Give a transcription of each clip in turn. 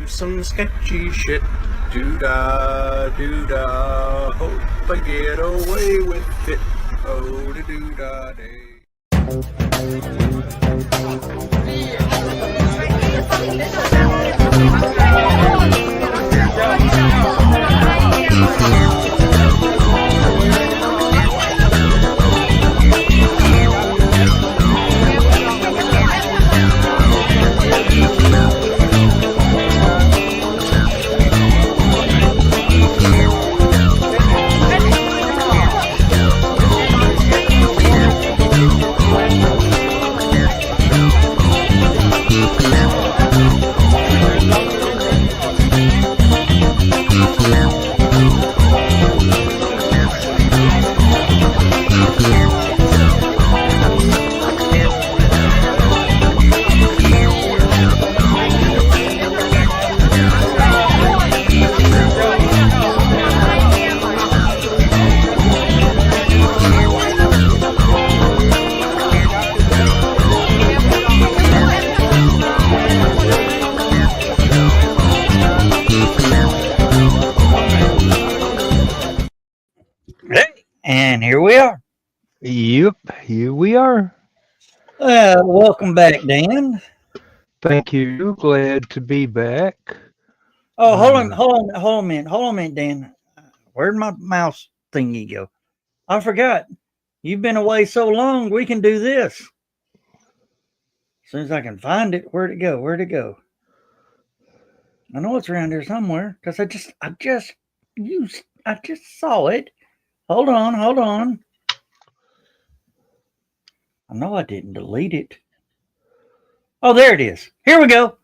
do some sketchy shit. Do-da, do-da, hope I get away with it. Oh, the do-da day. And here we are. Yep, here we are. Welcome back, Dan. Thank you. Glad to be back. Oh, hold on a minute, Dan. Where'd my mouse thingy go? I forgot. You've been away so long, we can do this. As soon as I can find it, where'd it go? I know it's around here somewhere because I just saw it. Hold on. I know I didn't delete it. Oh, there it is. Here we go.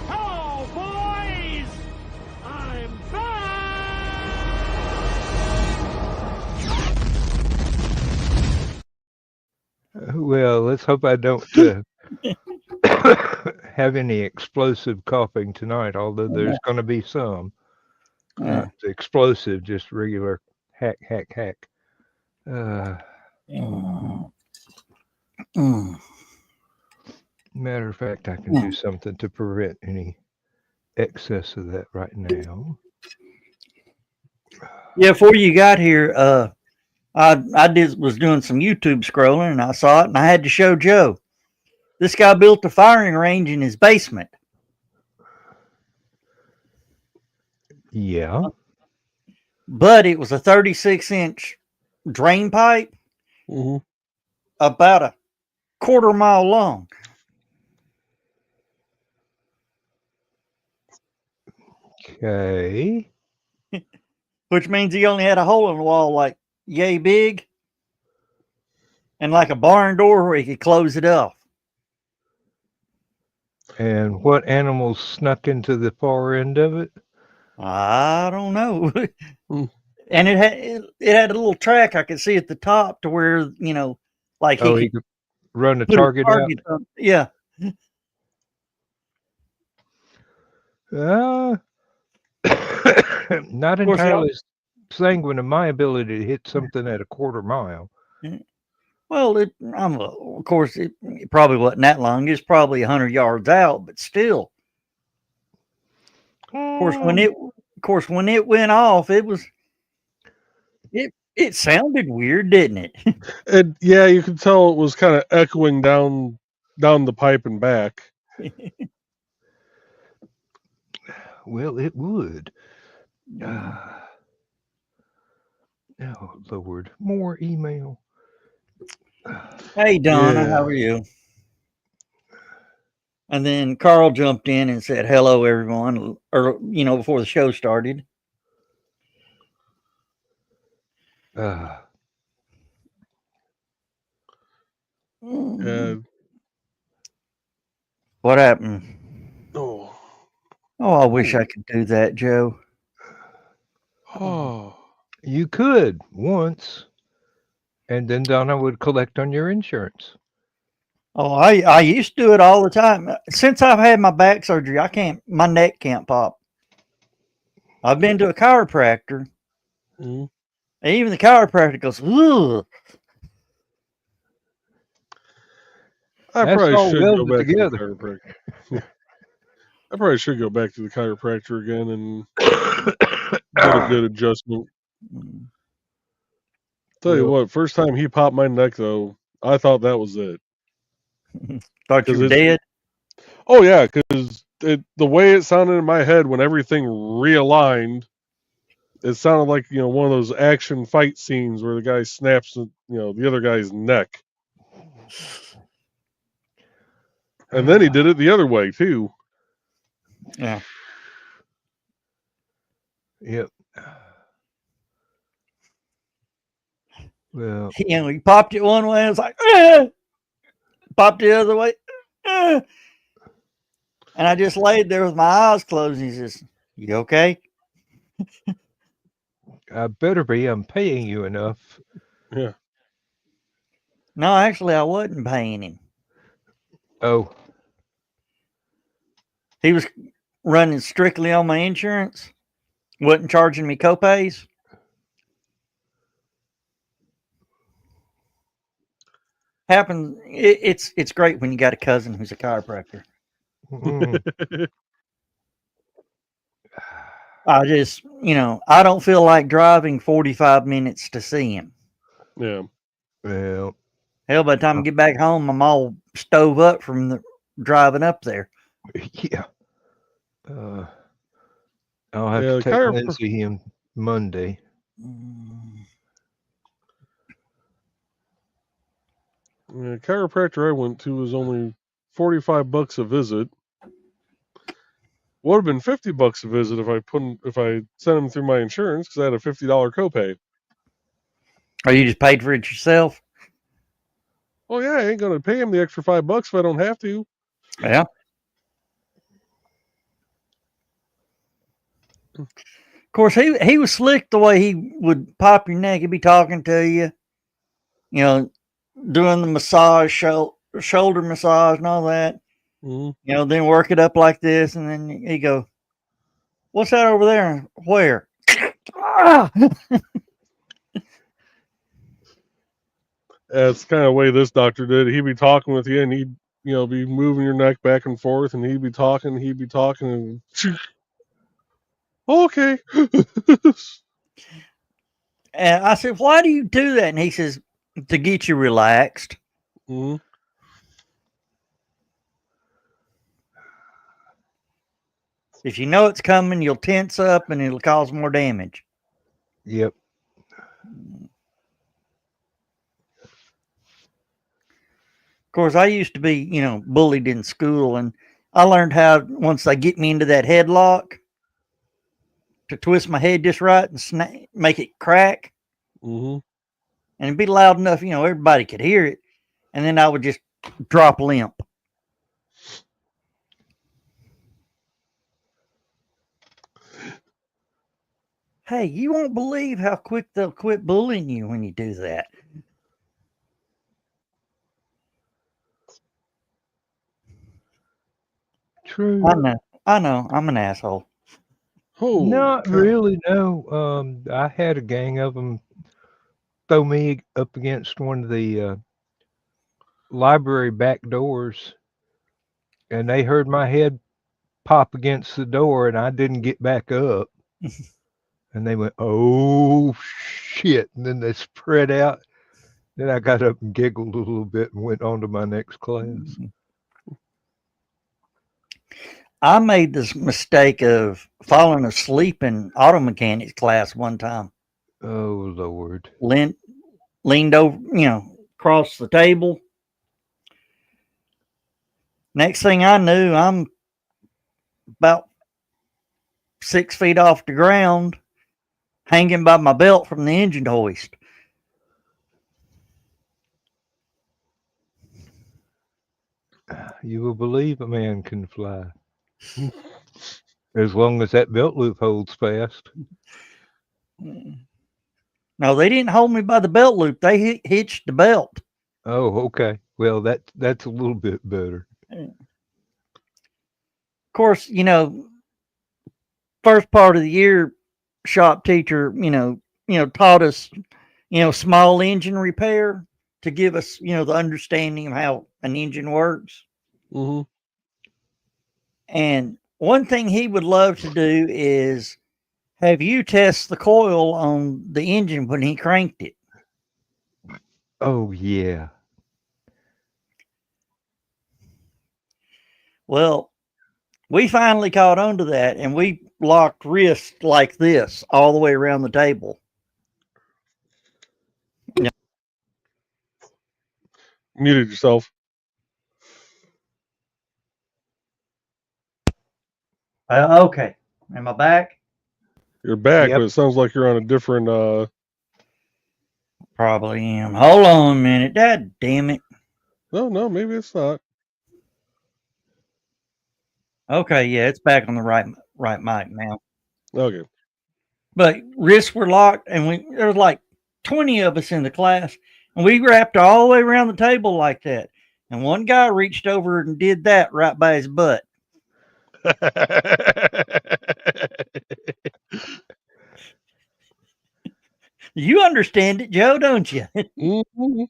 Hello, boys! I'm back! Well, let's hope I don't have any explosive coughing tonight, although there's going to be some. Not explosive, just regular hack. Matter of fact, I can do something to prevent any excess of that right now. Yeah, before you got here, I was doing some YouTube scrolling and I saw it and I had to show Joe. This guy built a firing range in his basement. Yeah. But it was a 36-inch drain pipe, about a quarter-mile long. Okay. Which means he only had a hole in the wall like yay big and like a barn door where he could close it off. And what animals snuck into the far end of it? I don't know. And it had a little track I could see at the top to where, like he could run a target out. Yeah. Not entirely sanguine of my ability to hit something at a quarter mile. Well, of course, it probably wasn't that long. It's probably 100 yards out, but still. Of course, when it went off, it sounded weird, didn't it? And yeah, you could tell it was kind of echoing down the pipe and back. Well, it would. Oh, Lord, more email. Hey, Donna, how are you? And then Carl jumped in and said, hello, everyone, or, before the show started. What happened? Oh, I wish I could do that, Joe. Oh, you could once, and then Donna would collect on your insurance. Oh, I used to do it all the time. Since I've had my back surgery, my neck can't pop. I've been to a chiropractor. Mm-hmm. And even the chiropractor goes, ugh. I That's probably all should go welded back together. to the chiropractor. I probably should go back to the chiropractor again and get a good adjustment. Tell you what, first time he popped my neck though, I thought that was it. Thought you were dead? Oh yeah, because the way it sounded in my head when everything realigned, it sounded like one of those action fight scenes where the guy snaps the other guy's neck, and then he did it the other way too. Yeah. Yep. Well, he popped it one way. It's like, popped the other way. And I just laid there with my eyes closed. He says, "You okay?" I better be. I'm paying you enough. Yeah. No, actually, I wasn't paying him. Oh. He was running strictly on my insurance. Wasn't charging me copays. Happens. It's great when you got a cousin who's a chiropractor. I just, I don't feel like driving 45 minutes to see him. Yeah. Well, hell, by the time I get back home, I'm all stove up from the driving up there. Yeah. I'll have to take Lindsay him Monday. The chiropractor I went to was only $45 a visit. Would have been $50 a visit if I sent him through my insurance because I had a $50 copay. Or you just paid for it yourself? Oh yeah, I ain't gonna pay him the extra $5 if I don't have to. Yeah. Of course, he was slick the way he would pop your neck. He'd be talking to you, doing the massage, shoulder massage and all that. Mm-hmm. Then work it up like this, and then he go, "What's that over there? Where?" That's kind of the way this doctor did. He'd be talking with you, and he'd be moving your neck back and forth, and he'd be talking, and okay. And I said, "Why do you do that?" And he says, "To get you relaxed." Mm-hmm. If you know it's coming, you'll tense up and it'll cause more damage. Yep. Of course, I used to be, bullied in school, and I learned how, once they get me into that headlock, to twist my head just right and make it crack. Mm-hmm. And it'd be loud enough, everybody could hear it. And then I would just drop limp. Hey, you won't believe how quick they'll quit bullying you when you do that. True. I know. I'm an asshole. Oh, not really, no. I had a gang of them throw me up against one of the library back doors, and they heard my head pop against the door, and I didn't get back up. And they went, "Oh, shit." And then they spread out. Then I got up and giggled a little bit and went on to my next class. I made this mistake of falling asleep in auto mechanics class one time. Oh, Lord. Leaned over, across the table. Next thing I knew, I'm about 6 feet off the ground, hanging by my belt from the engine hoist. You will believe a man can fly. As long as that belt loop holds fast. No, they didn't hold me by the belt loop. They hitched the belt. Oh, okay. Well, that's a little bit better. Of course, first part of the year, shop teacher, taught us, small engine repair to give us, the understanding of how an engine works. Mm-hmm. And one thing he would love to do is have you test the coil on the engine when he cranked it. Oh yeah. Well, we finally caught on to that, and we locked wrists like this all the way around the table. Muted yourself. Okay. Am I back? You're back, Yep. but it sounds like you're on a different. Probably am. Hold on a minute. Dad damn it. No, maybe it's not. Okay, yeah, it's back on the right mic now. Okay. But wrists were locked, and there was like 20 of us in the class, and we wrapped all the way around the table like that. And one guy reached over and did that right by his butt. You understand it, Joe, don't you? Mhm.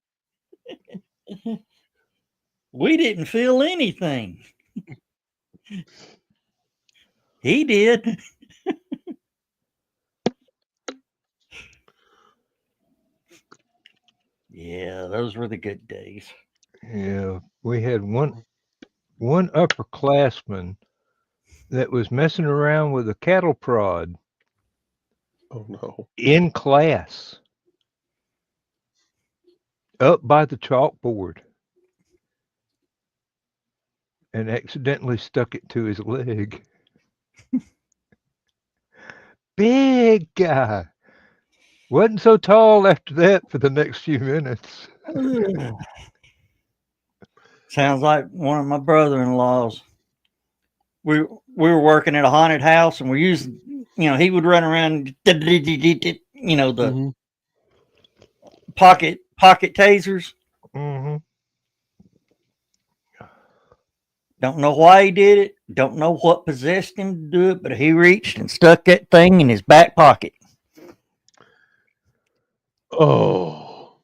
We didn't feel anything. He did. Yeah, those were the good days. Yeah. We had one upperclassman that was messing around with a cattle prod Oh no. in class up by the chalkboard and accidentally stuck it to his leg. Big guy. Wasn't so tall after that for the next few minutes. Sounds like one of my brother-in-laws. We were working at a haunted house, and we're using, he would run around, the Mhm. pocket tasers. Mm-hmm. Don't know why he did it. Don't know what possessed him to do it, but he reached and stuck that thing in his back pocket. Oh.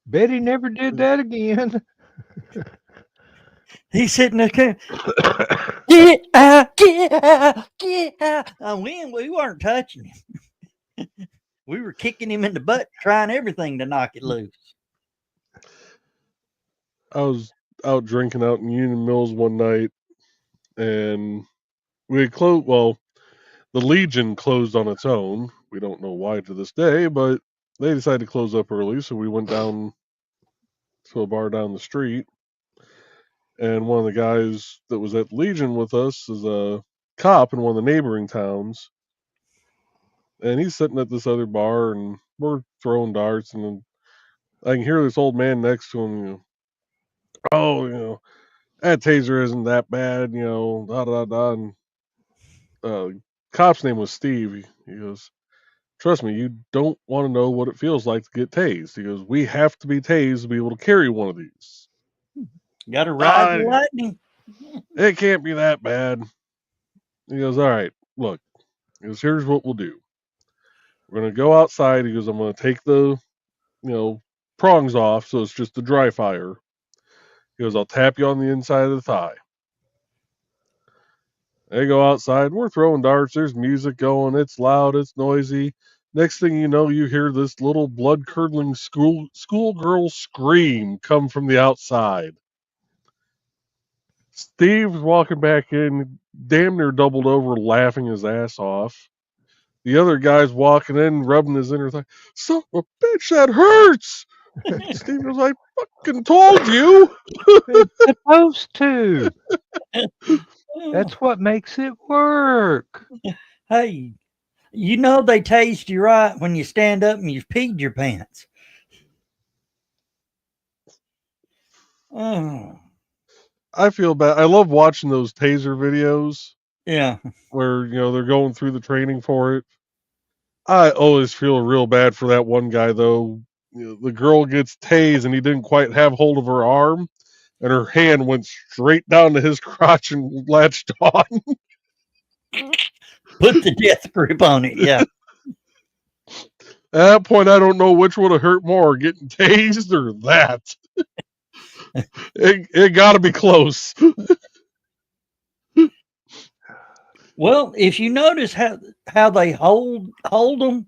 Bet he never did that again. He's sitting there, get out, get out, get out. We weren't touching him. We were kicking him in the butt, trying everything to knock it loose. I was out drinking out in Union Mills one night, and we had closed. Well, the Legion closed on its own. We don't know why to this day, but they decided to close up early, so we went down to a bar down the street. And one of the guys that was at Legion with us is a cop in one of the neighboring towns. And he's sitting at this other bar, and we're throwing darts, and I can hear this old man next to him, oh, that taser isn't that bad, da da da. And cop's name was Steve. He goes, trust me, you don't want to know what it feels like to get tased. He goes, we have to be tased to be able to carry one of these. Got to ride the lightning. It can't be that bad. He goes, all right, look. He goes, here's what we'll do. We're going to go outside. He goes, I'm going to take the, prongs off so it's just the dry fire. He goes, I'll tap you on the inside of the thigh. They go outside. We're throwing darts. There's music going. It's loud. It's noisy. Next thing you know, you hear this little blood-curdling schoolgirl scream come from the outside. Steve's walking back in, damn near doubled over, laughing his ass off. The other guy's walking in, rubbing his inner thigh. Son of a bitch, that hurts! Steve was like, fucking told you! It's supposed to. That's what makes it work. Hey, they tased you right when you stand up and you've peed your pants. Oh. I feel bad. I love watching those taser videos. Yeah. Where, they're going through the training for it. I always feel real bad for that one guy, though. The girl gets tased and he didn't quite have hold of her arm, and her hand went straight down to his crotch and latched on. Put the death grip on it, yeah. At that point, I don't know which would have hurt more, getting tased or that. It got to be close. Well, if you notice how they hold them,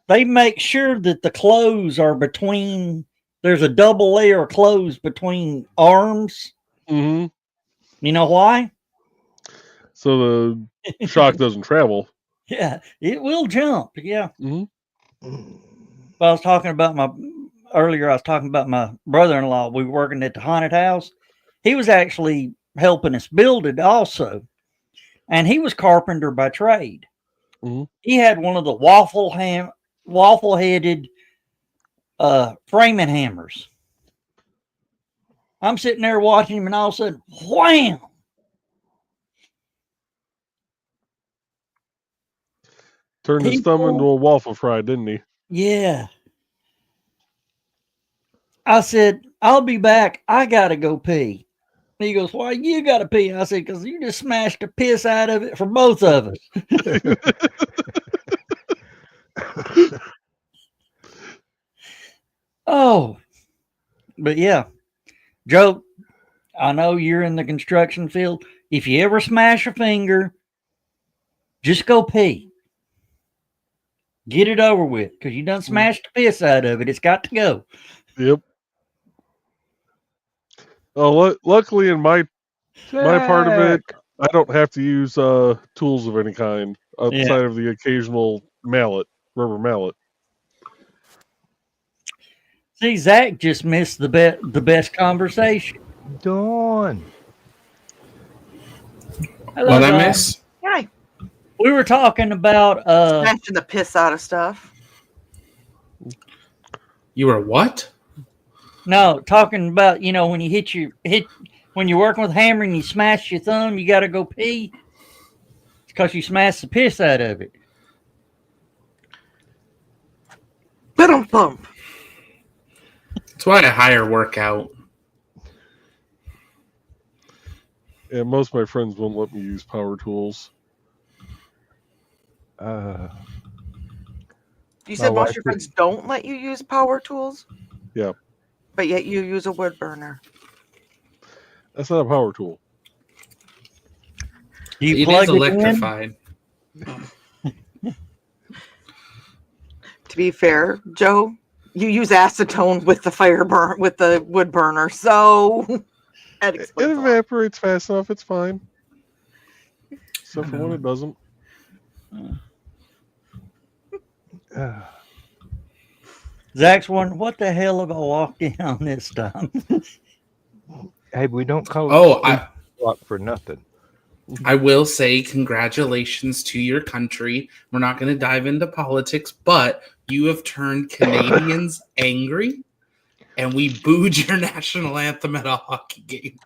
they make sure that the clothes are between. There's a double layer of clothes between arms. Hmm. You know why? So the shock doesn't travel. Yeah, it will jump. Yeah. Hmm. Well, I was talking about my brother-in-law. We were working at the haunted house. He was actually helping us build it also. And he was carpenter by trade. Mm-hmm. He had one of the waffle-headed framing hammers. I'm sitting there watching him, and all of a sudden, wham! Turned his thumb into a waffle fry, didn't he? Yeah. I said, I'll be back. I got to go pee. He goes, why you got to pee? I said, because you just smashed the piss out of it for both of us. Oh, but yeah, Joe, I know you're in the construction field. If you ever smash a finger, just go pee. Get it over with, because you done smashed the piss out of it. It's got to go. Yep. Oh, luckily in my part of it, I don't have to use tools of any kind outside of the occasional rubber mallet. See, Zach just missed the best conversation. Dawn. What I miss? Hi. We were talking about Smashing the piss out of stuff. You were what? No, talking about, when you when you're working with a hammer and you smash your thumb, you got to go pee. It's because you smashed the piss out of it. Bump. That's why I hire workout. Yeah, most of my friends won't let me use power tools. Uh, You said My most wife of your friends don't let you use power tools? Yeah. But yet you use a wood burner. That's not a power tool. You It plug is electrified. To be fair, Joe, you use acetone with the wood burner, so that It explains a lot. evaporates fast enough. It's fine. Except for when it doesn't. Zach's wondering, what the hell have I walked in on this time? Hey, we don't call Oh, it block for nothing. I will say congratulations to your country. We're not going to dive into politics, but you have turned Canadians angry, and we booed your national anthem at a hockey game.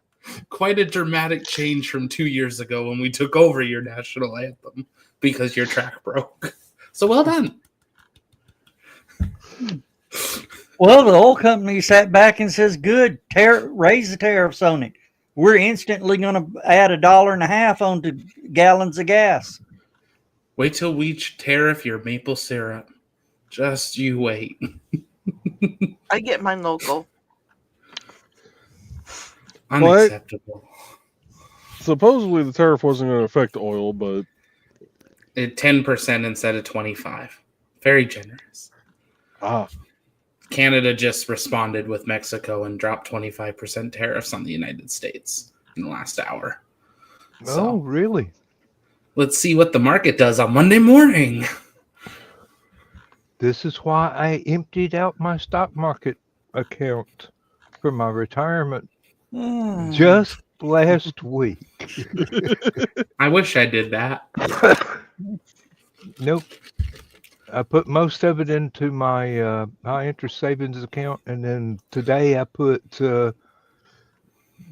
Quite a dramatic change from 2 years ago when we took over your national anthem because your track broke. So well done. Well, the oil company sat back and says, good, raise the tariffs on it. We're instantly going to add $1.50 onto gallons of gas. Wait till we tariff your maple syrup. Just you wait. I get mine local. Unacceptable. Supposedly the tariff wasn't going to affect oil, but 10% instead of 25%. Very generous. Canada just responded with Mexico and dropped 25% tariffs on the United States in the last hour. Oh, really? Let's see what the market does on Monday morning. This is why I emptied out my stock market account for my retirement just last week. I wish I did that. Nope. I put most of it into my high interest savings account, and then today I put the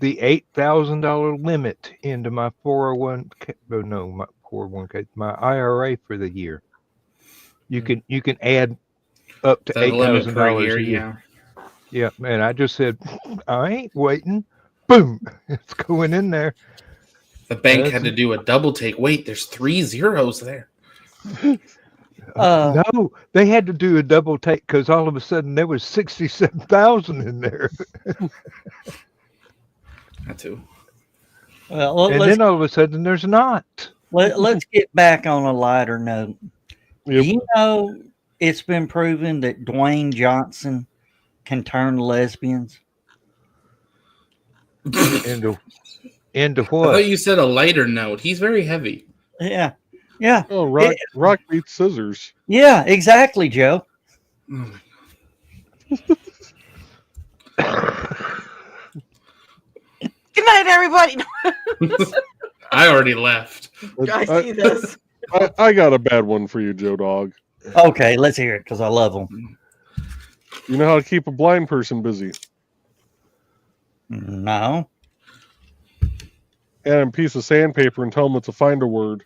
$8,000 limit into my 401k. Oh no, my 401k, my IRA for the year. You can add up to $8,000 a year. Yeah, and I just said I ain't waiting. Boom, it's going in there. The bank had to do a double take. Wait, there's 3 zeros there. No, they had to do a double take because all of a sudden there was 67,000 in there, That too. Well, and then all of a sudden there's not. let's get back on a lighter note. Yep. Do you know it's been proven that Dwayne Johnson can turn lesbians? Into I what? thought you said a lighter note. He's very heavy. Yeah. Oh, rock beats scissors. Yeah, exactly, Joe. Oh, Good night, everybody. I already left. I see this. I got a bad one for you, Joe Dog. Okay, let's hear it because I love them. You know how to keep a blind person busy? No. Add a piece of sandpaper and tell them it's a find a word.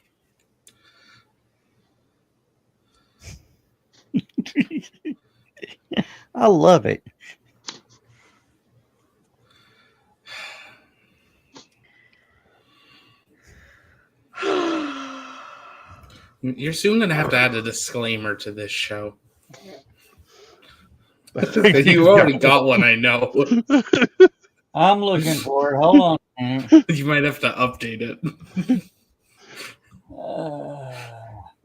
I love it. You're soon going to have to add a disclaimer to this show. You already got one, I know. I'm looking for it. Hold on a minute. You might have to update it.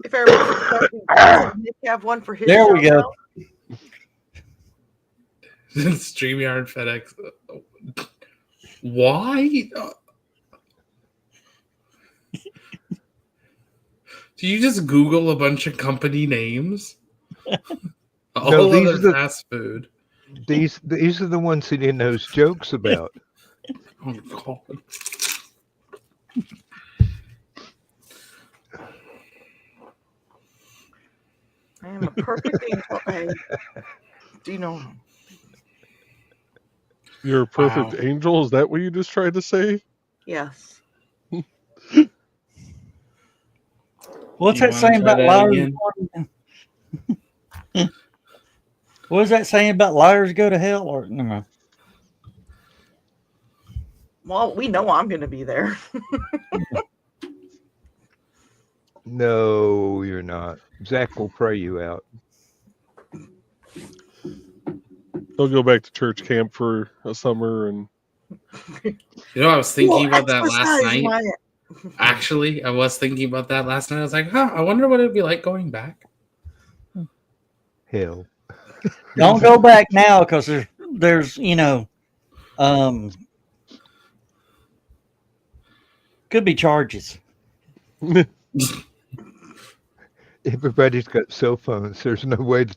If everyone have one for his There show we go. now. StreamYard, FedEx. Why? Do you just Google a bunch of company names? All No, these other are the- fast food. These are the ones he knows jokes about. Oh, God. I am a perfect angel. Do you know? You're a perfect Wow. angel? Is that what you just tried to say? Yes. What's You that wanna saying try about that liars? again? What is that saying about liars go to hell? Or no? Well, we know I'm going to be there. No, you're not. Zach will pray you out. They'll go back to church camp for a summer and You know, I was thinking about that last Exercise, night. Wyatt. Actually, I was thinking about that last night. I was like, I wonder what it'd be like going back. Hell. Don't go back now because there's could be charges. Everybody's got cell phones. There's no way to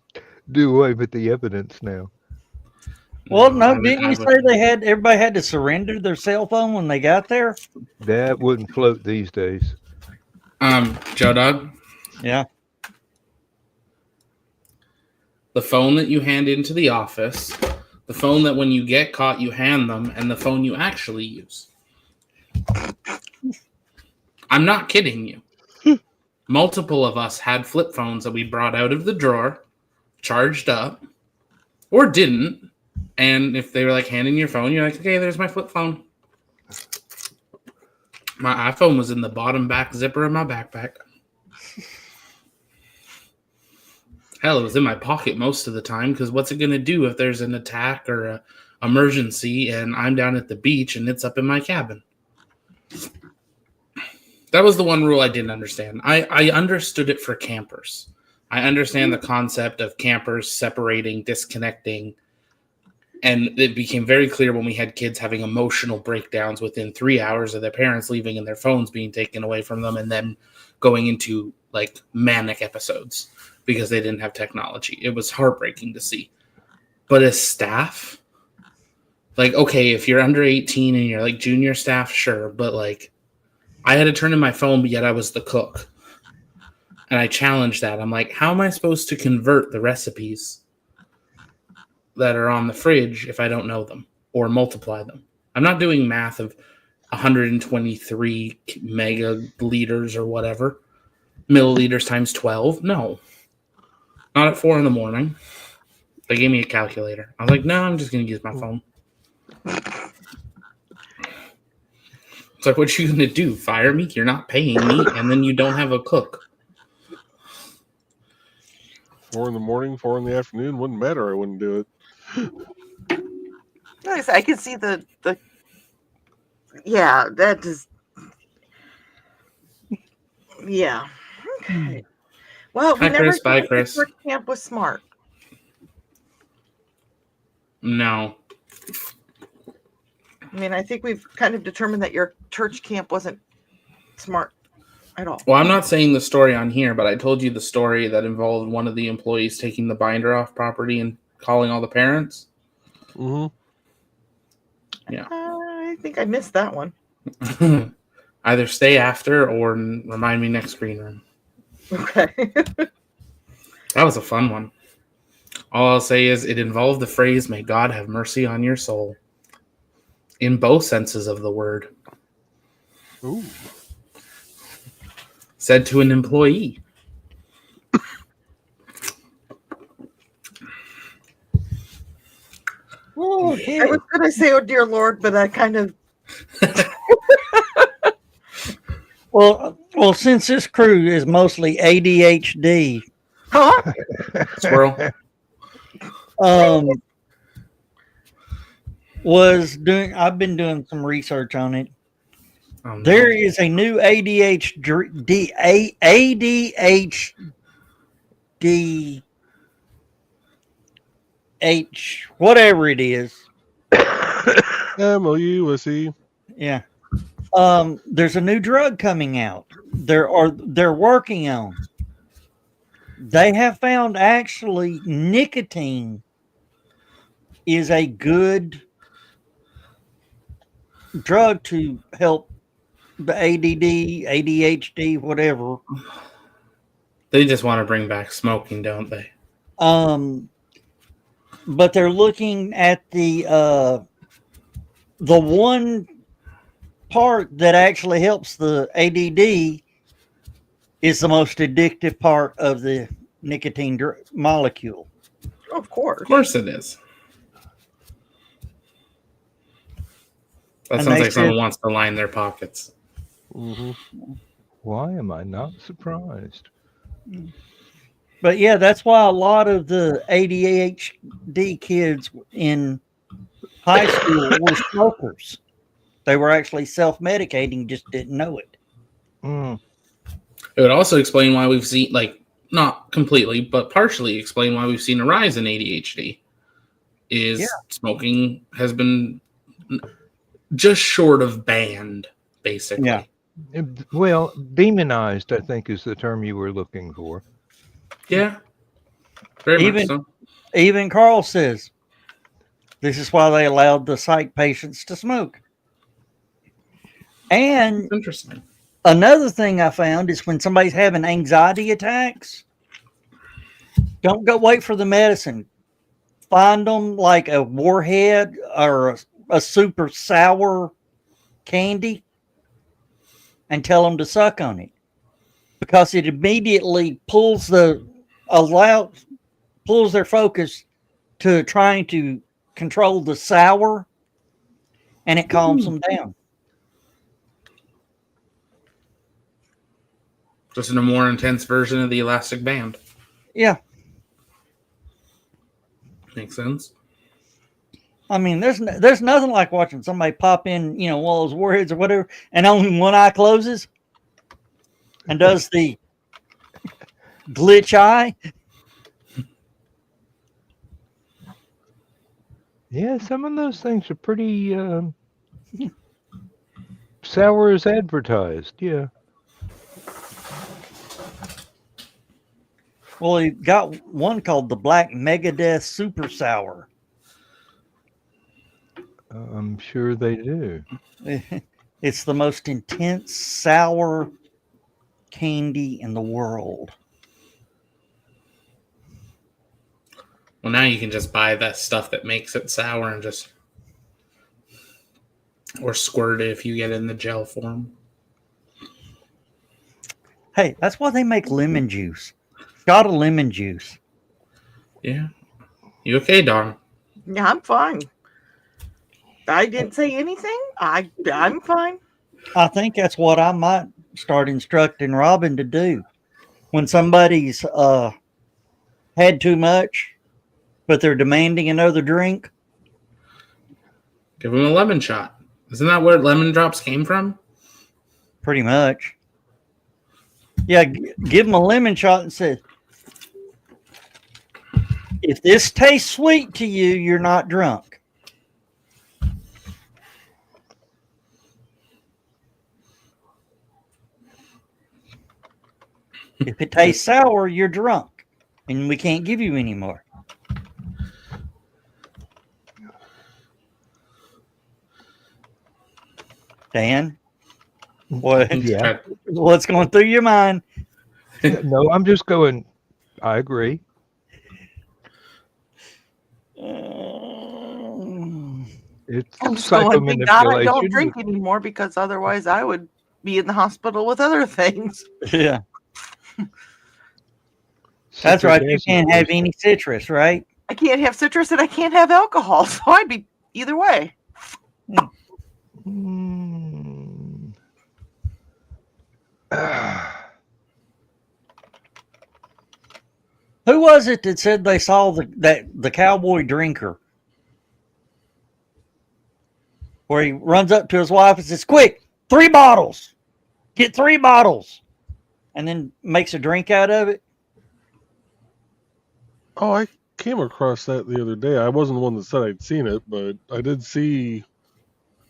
do away with the evidence now. Well, I no, would- didn't I you would- say everybody had to surrender their cell phone when they got there? That wouldn't float these days. Joe Dog, Yeah. the phone that you hand into the office, the phone that when you get caught you hand them, and the phone you actually use. I'm not kidding you. Multiple of us had flip phones that we brought out of the drawer, charged up, or didn't. And if they were like handing your phone, you're like, okay, there's my flip phone. My iPhone was in the bottom back zipper of my backpack. Hell, it was in my pocket most of the time because what's it going to do if there's an attack or an emergency and I'm down at the beach and it's up in my cabin? That was the one rule I didn't understand. I understood it for campers. I understand the concept of campers separating, disconnecting, and it became very clear when we had kids having emotional breakdowns within 3 hours of their parents leaving and their phones being taken away from them and then going into like manic episodes because they didn't have technology. It was heartbreaking to see. But as staff, like, okay, if you're under 18 and you're like junior staff, sure. But like, I had to turn in my phone, but yet I was the cook. And I challenged that. I'm like, how am I supposed to convert the recipes that are on the fridge if I don't know them or multiply them? I'm not doing math of 123 mega liters or whatever. Milliliters times 12. No. Not at 4 a.m. They gave me a calculator. I was like, no, I'm just going to use my phone. It's like, what you going to do? Fire me? You're not paying me, and then you don't have a cook. 4 in the morning, 4 in the afternoon, wouldn't matter. I wouldn't do it. Nice. I can see the yeah, that is yeah. Okay. Well, we Hi, never Chris. Bye, knew Chris. the camp was smart. No. I mean, I think we've kind of determined that your church camp wasn't smart at all. Well, I'm not saying the story on here, but I told you the story that involved one of the employees taking the binder off property and calling all the parents. Mm-hmm. Yeah. I think I missed that one. Either stay after or remind me next green room. Okay. That was a fun one. All I'll say is it involved the phrase, "May God have mercy on your soul," in both senses of the word. Ooh. Said to an employee. Oh, I was going to say, oh dear Lord, but I kind of. well, since this crew is mostly ADHD, Huh? Squirrel. I've been doing some research on it. Oh, no. There is a new ADHD whatever it is. MOUSE. Yeah. There's a new drug coming out. They're working on. They have found actually nicotine is a good drug to help the ADD, ADHD, whatever. They just want to bring back smoking, don't they? But they're looking at the one part that actually helps the ADD is the most addictive part of the nicotine molecule. Of course. Of course it is. That And sounds they like someone said- wants to line their pockets. Mm-hmm. Why am I not surprised? But yeah, that's why a lot of the ADHD kids in high school were smokers. They were actually self-medicating, just didn't know it. Mm. It would also explain why we've seen, not completely, but partially explain why we've seen a rise in ADHD. Smoking has been just short of banned, basically. Yeah. Well, demonized, I think, is the term you were looking for. Yeah. Very Even- much so. Even Carl says this is why they allowed the psych patients to smoke. And It's interesting. another thing I found is when somebody's having anxiety attacks, don't go wait for the medicine. Find them like a warhead or a super sour candy and tell them to suck on it, because it immediately pulls their focus to trying to control the sour, and it calms them down. Just in a more intense version of the elastic band. Yeah. Makes sense. I mean, there's nothing like watching somebody pop in, one of those warheads or whatever, and only one eye closes and does the glitch eye. Yeah, some of those things are pretty sour as advertised. Yeah. Well, he got one called the Black Megadeth Super Sour. I'm sure they do. It's the most intense sour candy in the world. Well, now you can just buy that stuff that makes it sour and or squirt it if you get it in the gel form. Hey, that's why they make lemon juice. Got a lemon juice. Yeah. You okay, Don? Yeah, I'm fine. I didn't say anything. I'm fine. I think that's what I might start instructing Robin to do. When somebody's had too much, but they're demanding another drink? Give them a lemon shot. Isn't that where lemon drops came from? Pretty much. Yeah, give them a lemon shot and say, if this tastes sweet to you, you're not drunk. If it tastes sour, you're drunk, and we can't give you any more. Dan, Yeah. what's going through your mind? No, I'm just going. I agree. It's I'm just going, thank God I don't psychomanipulation. drink anymore because otherwise I would be in the hospital with other things. Yeah, that's right. You can't have any citrus, right? I can't have citrus and I can't have alcohol, so I'd be either way. Mm. Who was it that said they saw the cowboy drinker? Where he runs up to his wife and says, "Quick, 3 bottles. Get 3 bottles." And then makes a drink out of it. Oh, I came across that the other day. I wasn't the one that said I'd seen it, but I did see.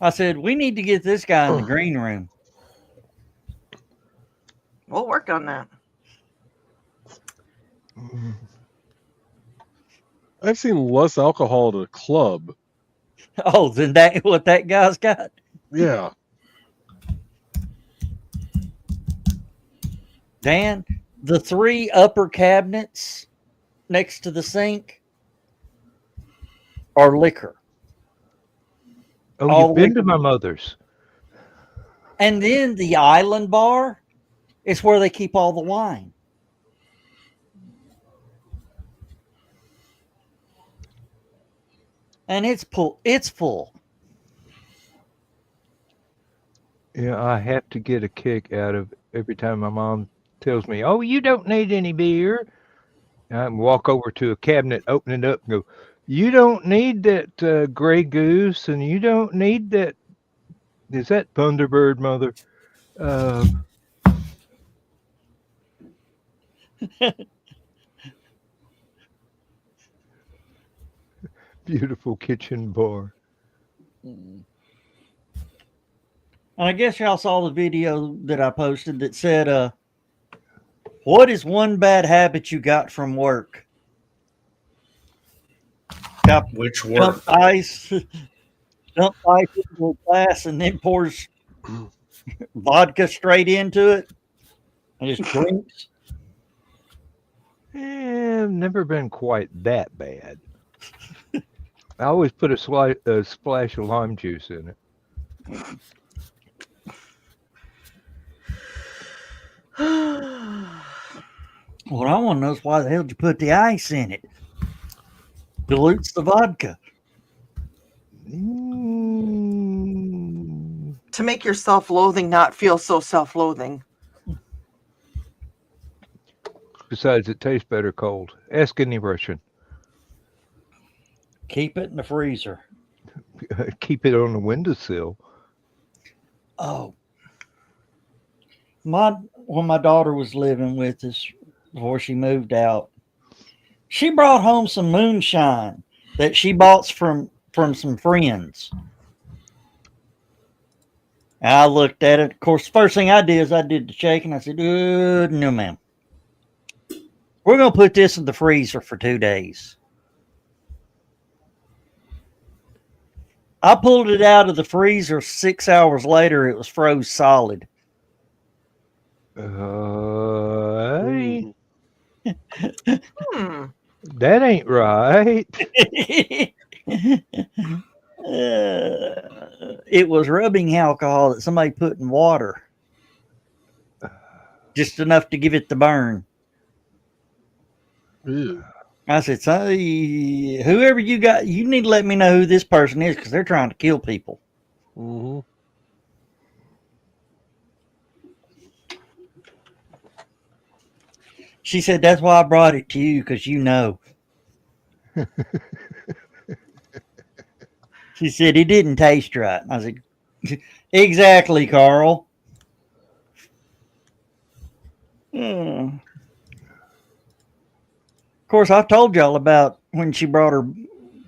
I said, we need to get this guy in the green room. We'll work on that. I've seen less alcohol at a club. Oh, then that what that guy's got? Yeah. Dan, the 3 upper cabinets next to the sink are liquor. Oh, All you've been to liquor. my mother's. And then the island bar is where they keep all the wine. And it's full. Yeah, I have to get a kick out of every time my mom tells me, "Oh, you don't need any beer." And I walk over to a cabinet, open it up, and go, "You don't need that Grey Goose, and you don't need that. Is that Thunderbird, mother? Uh, beautiful kitchen bar." And I guess y'all saw the video that I posted that said, what is one bad habit you got from work? Which Dump work? ice into a glass and then pours vodka straight into it and just drinks. I've never been quite that bad. I always put a splash of lime juice in it. What I want to know is why the hell did you put the ice in it? Dilutes the vodka. To make your self-loathing not feel so self-loathing. Besides, it tastes better cold. Ask any Russian. Keep it in the freezer. Keep it on the windowsill. Oh. When my daughter was living with us before she moved out, she brought home some moonshine that she bought from some friends. And I looked at it. Of course, the first thing I did is I did the shaking. I said, no, ma'am. We're going to put this in the freezer for 2 days. I pulled it out of the freezer 6 hours later. It was froze solid. That ain't right. It was rubbing alcohol that somebody put in water. Just enough to give it the burn. Ew. I said, whoever you got, you need to let me know who this person is because they're trying to kill people. Mm-hmm. She said, that's why I brought it to you, because you know. She said, it didn't taste right. I said, exactly, Carl. Of course, I told y'all about when she brought her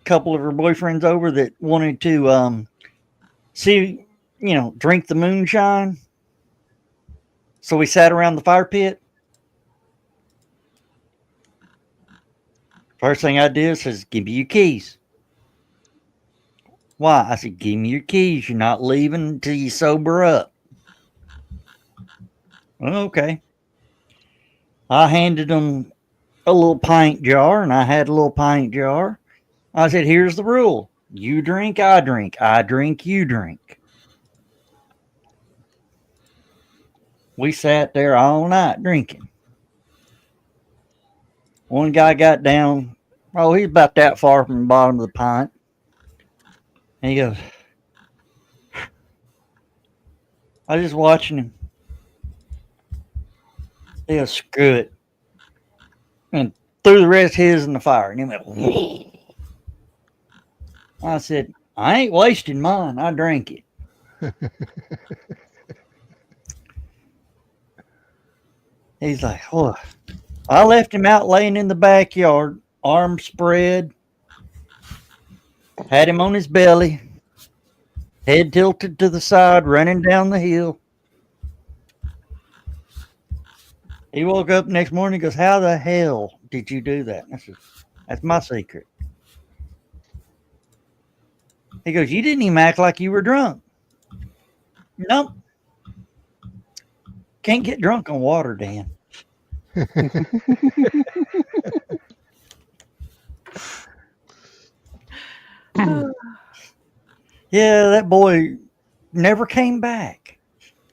couple of her boyfriends over that wanted to see, drink the moonshine. So we sat around the fire pit. First thing I did says, give me your keys. Why? I said, give me your keys. You're not leaving until you sober up. Okay. I handed them a little pint jar, and I had a little pint jar. I said, here's the rule. You drink, I drink. I drink, you drink. We sat there all night drinking. One guy got down. Oh, he's about that far from the bottom of the pint. And he goes, I was just watching him. He goes, screw it. And threw the rest of his in the fire. And he went, whoa. I said, I ain't wasting mine. I drank it. He's like, oh. I left him out laying in the backyard, arms spread, had him on his belly, head tilted to the side, running down the hill. He woke up next morning and goes, how the hell did you do that? I said, that's my secret. He goes, you didn't even act like you were drunk. Nope. Can't get drunk on water, Dan. Yeah, that boy never came back.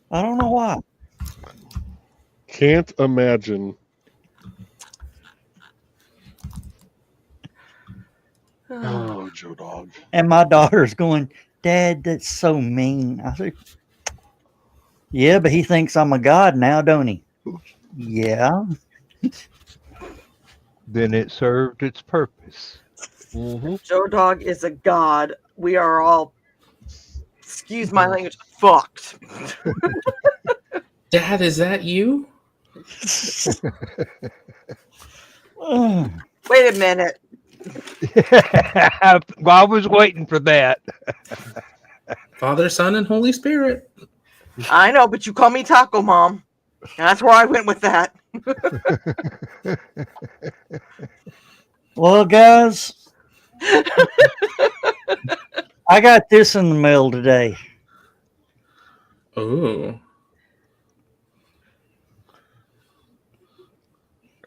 I don't know why. Can't imagine. Oh, Joe Dog. And my daughter's going, Dad, that's so mean. I said, yeah, but he thinks I'm a god now, don't he? Yeah. Then it served its purpose. Mm-hmm. Joe Dog is a god. We are all, excuse my language, fucked. Dad, is that you? Wait a minute. Well, I was waiting for that. Father, Son, and Holy Spirit. I know, but you call me Taco Mom. That's where I went with that. Well, guys, I got this in the mail today. Oh.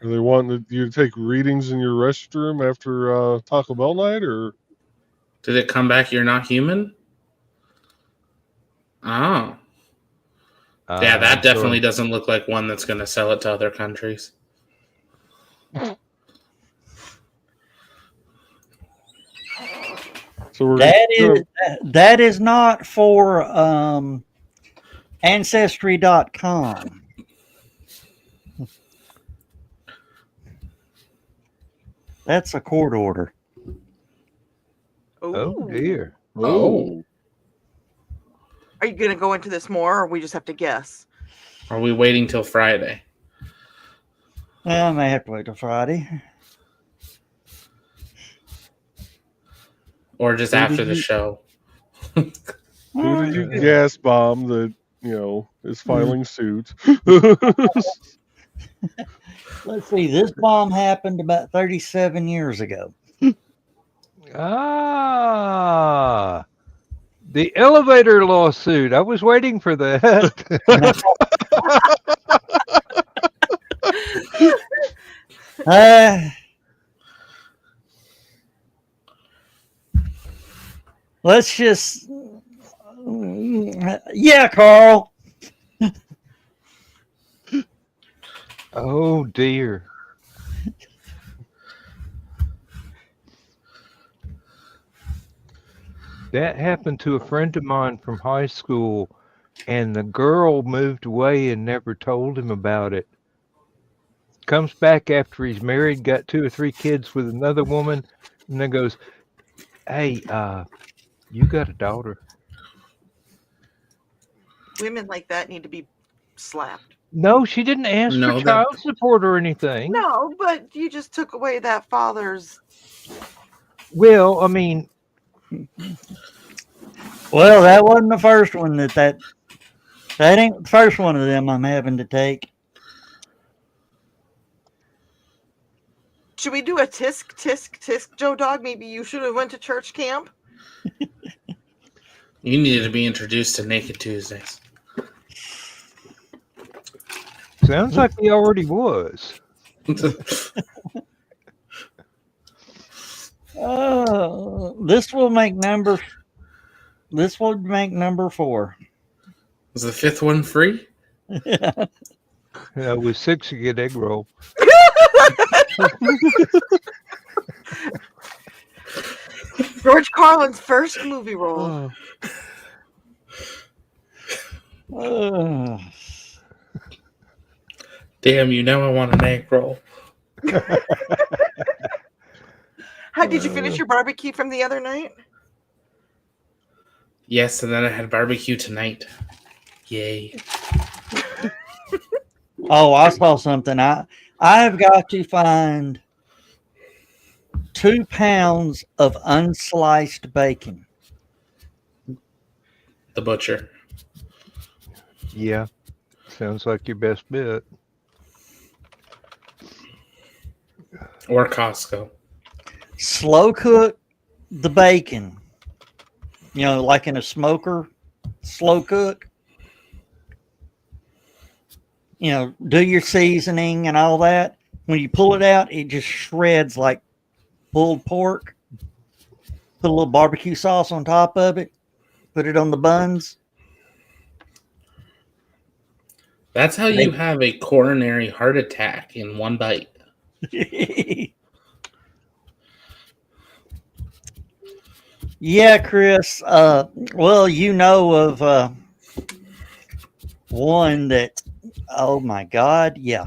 Are they wanting you to take readings in your restroom after Taco Bell night, or? Did it come back? You're not human? Oh. Yeah, that definitely doesn't look like one that's going to sell it to other countries. So that is not for Ancestry.com. That's a court order. Oh, dear. Oh. Are you going to go into this more, or we just have to guess? Are we waiting till Friday? I may have to wait till Friday. Or just after the show? Who did you gas bomb that, is filing suit? Let's see. This bomb happened about 37 years ago. Ah, the elevator lawsuit. I was waiting for that. Let's just, yeah, Carl. Oh, dear. That happened to a friend of mine from high school, and the girl moved away and never told him about it. comes back after he's married, got 2 or 3 kids with another woman, and then goes, "Hey, you got a daughter?" Women like that need to be slapped. No, she didn't ask No, for that- child support or anything. No, but you just took away that father's. Well, I mean, Well, that wasn't the first one that ain't the first one of them I'm having to take. Should we do a tisk, Joe Dog? Maybe you should have went to church camp. You needed to be introduced to Naked Tuesdays. sounds like he already was. This will make number 4. Was the 5th one free? With 6, you get egg roll. George Carlin's first movie role. Damn you, now I want an egg roll. How did you finish your barbecue from the other night? Yes, and then I had barbecue tonight. Yay. Oh, I saw something. I've got to find 2 pounds of unsliced bacon. The butcher. Yeah, sounds like your best bet. Or Costco. Slow cook the bacon. Like in a smoker, slow cook. Do your seasoning and all that. When you pull it out, it just shreds like pulled pork. Put a little barbecue sauce on top of it. Put it on the buns. That's how you have a coronary heart attack in one bite. Yeah, Chris. Well, of one that, oh my God, yeah.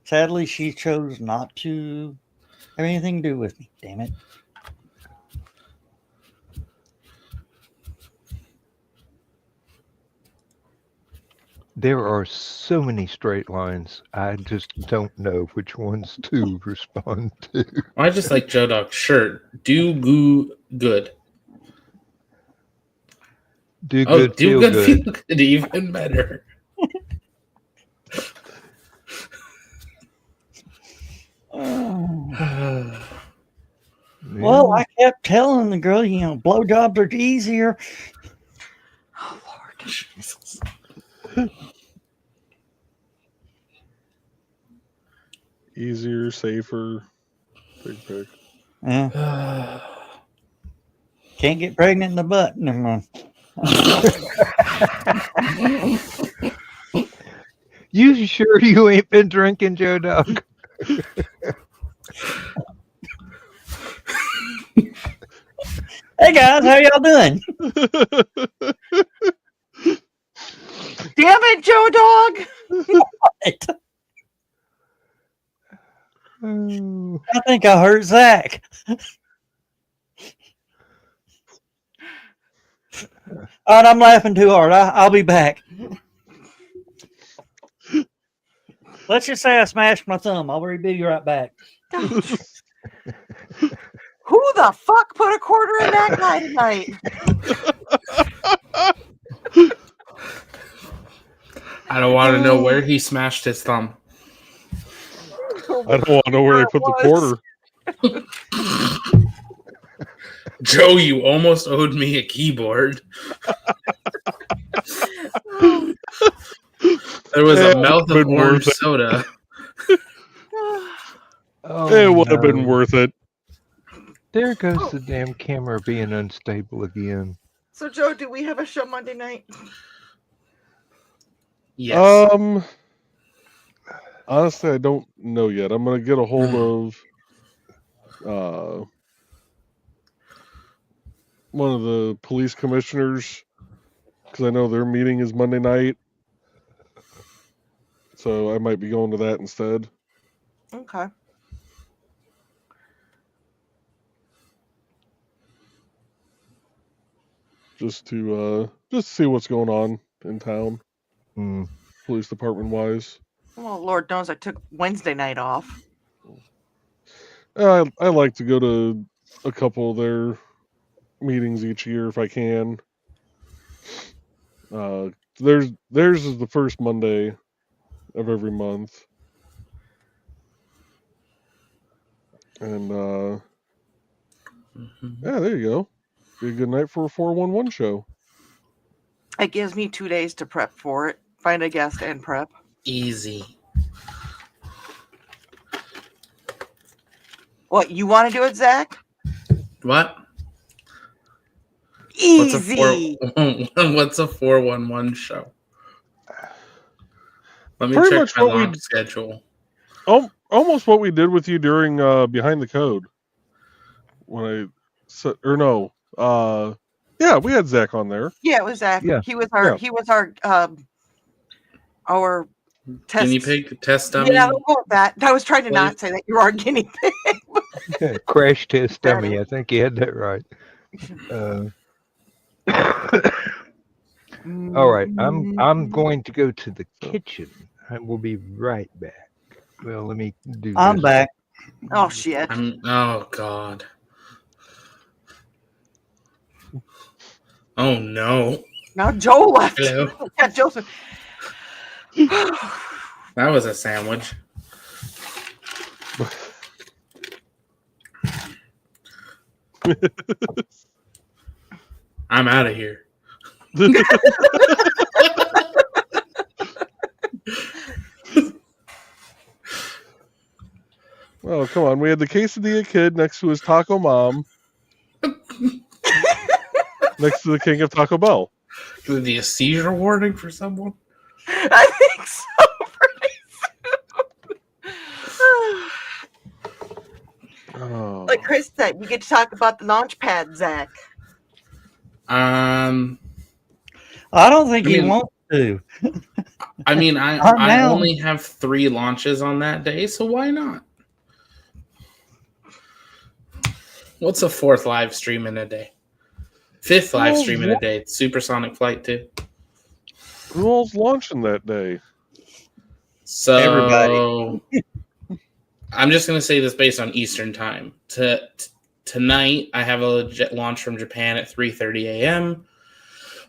Sadly, she chose not to have anything to do with me. Damn it. There are so many straight lines. I just don't know which ones to respond to. I just like Joe Dog's shirt. Do good. Do good, do feel good, good. feel good, even better. Well, I kept telling the girl, blowjobs are easier. Oh, Lord. Jesus. Easier, safer. Big pick. Yeah. Can't get pregnant in the butt. Never mind. You sure you ain't been drinking, Joe Dog? Hey guys, how y'all doing? Damn it, Joe Dog! Oh. I think I hurt Zach. All right, I'm laughing too hard. I'll be back. Let's just say I smashed my thumb. I'll be right back. Who the fuck put a quarter in that guy tonight? I don't want to know where he smashed his thumb. I don't want to know where they put the quarter. Joe, you almost owed me a keyboard. There was a mouth of orange soda. Oh, It would have no. been worth it. There goes the damn camera being unstable again. So, Joe, do we have a show Monday night? Yes. Honestly, I don't know yet. I'm gonna get a hold of one of the police commissioners because I know their meeting is Monday night. so I might be going to that instead. Okay. Just to see what's going on in town, Mm. police department wise. Well, Lord knows I took Wednesday night off. I like to go to a couple of their meetings each year if I can. Theirs is the first Monday of every month, and yeah, there you go. Be a good night for a 411 show. It gives me 2 days to prep for it. Find a guest and prep. Easy. What, you want to do it, Zach? What? Easy. What's a 411 show? Let me Pretty check much my what we- launch schedule. Almost what we did with you during Behind the Code. When I said, or no, yeah, we had Zach on there. Yeah, it was Zach. Yeah. He was our test Guinea pig test dummy. Yeah, I'll go with that. I was trying to not Please. say that you are a guinea pig. Crash test dummy. I think you had that right. All right, I'm going to go to the kitchen. I will be right back. Well, let me do. I'm this. back. Oh shit. Oh God. Oh no. Now Joe left. Hello. Yeah, Joseph. That was a sandwich. I'm out of here. Oh, come on. We had the quesadilla kid next to his taco mom. Next to the king of Taco Bell. Could be a seizure warning for someone? I think so. Oh. Like Chris said, we get to talk about the launch pad, Zach. I don't think he mean- wants to. I mean, Not I now. only have 3 launches on that day, so why not? What's a 4th live stream in a day? 5th live Oh, stream in a day. Supersonic flight too. Who all's launching that day? So Everybody. I'm just going to say this based on Eastern time. Tonight, I have a legit launch from Japan at 3:30 a.m.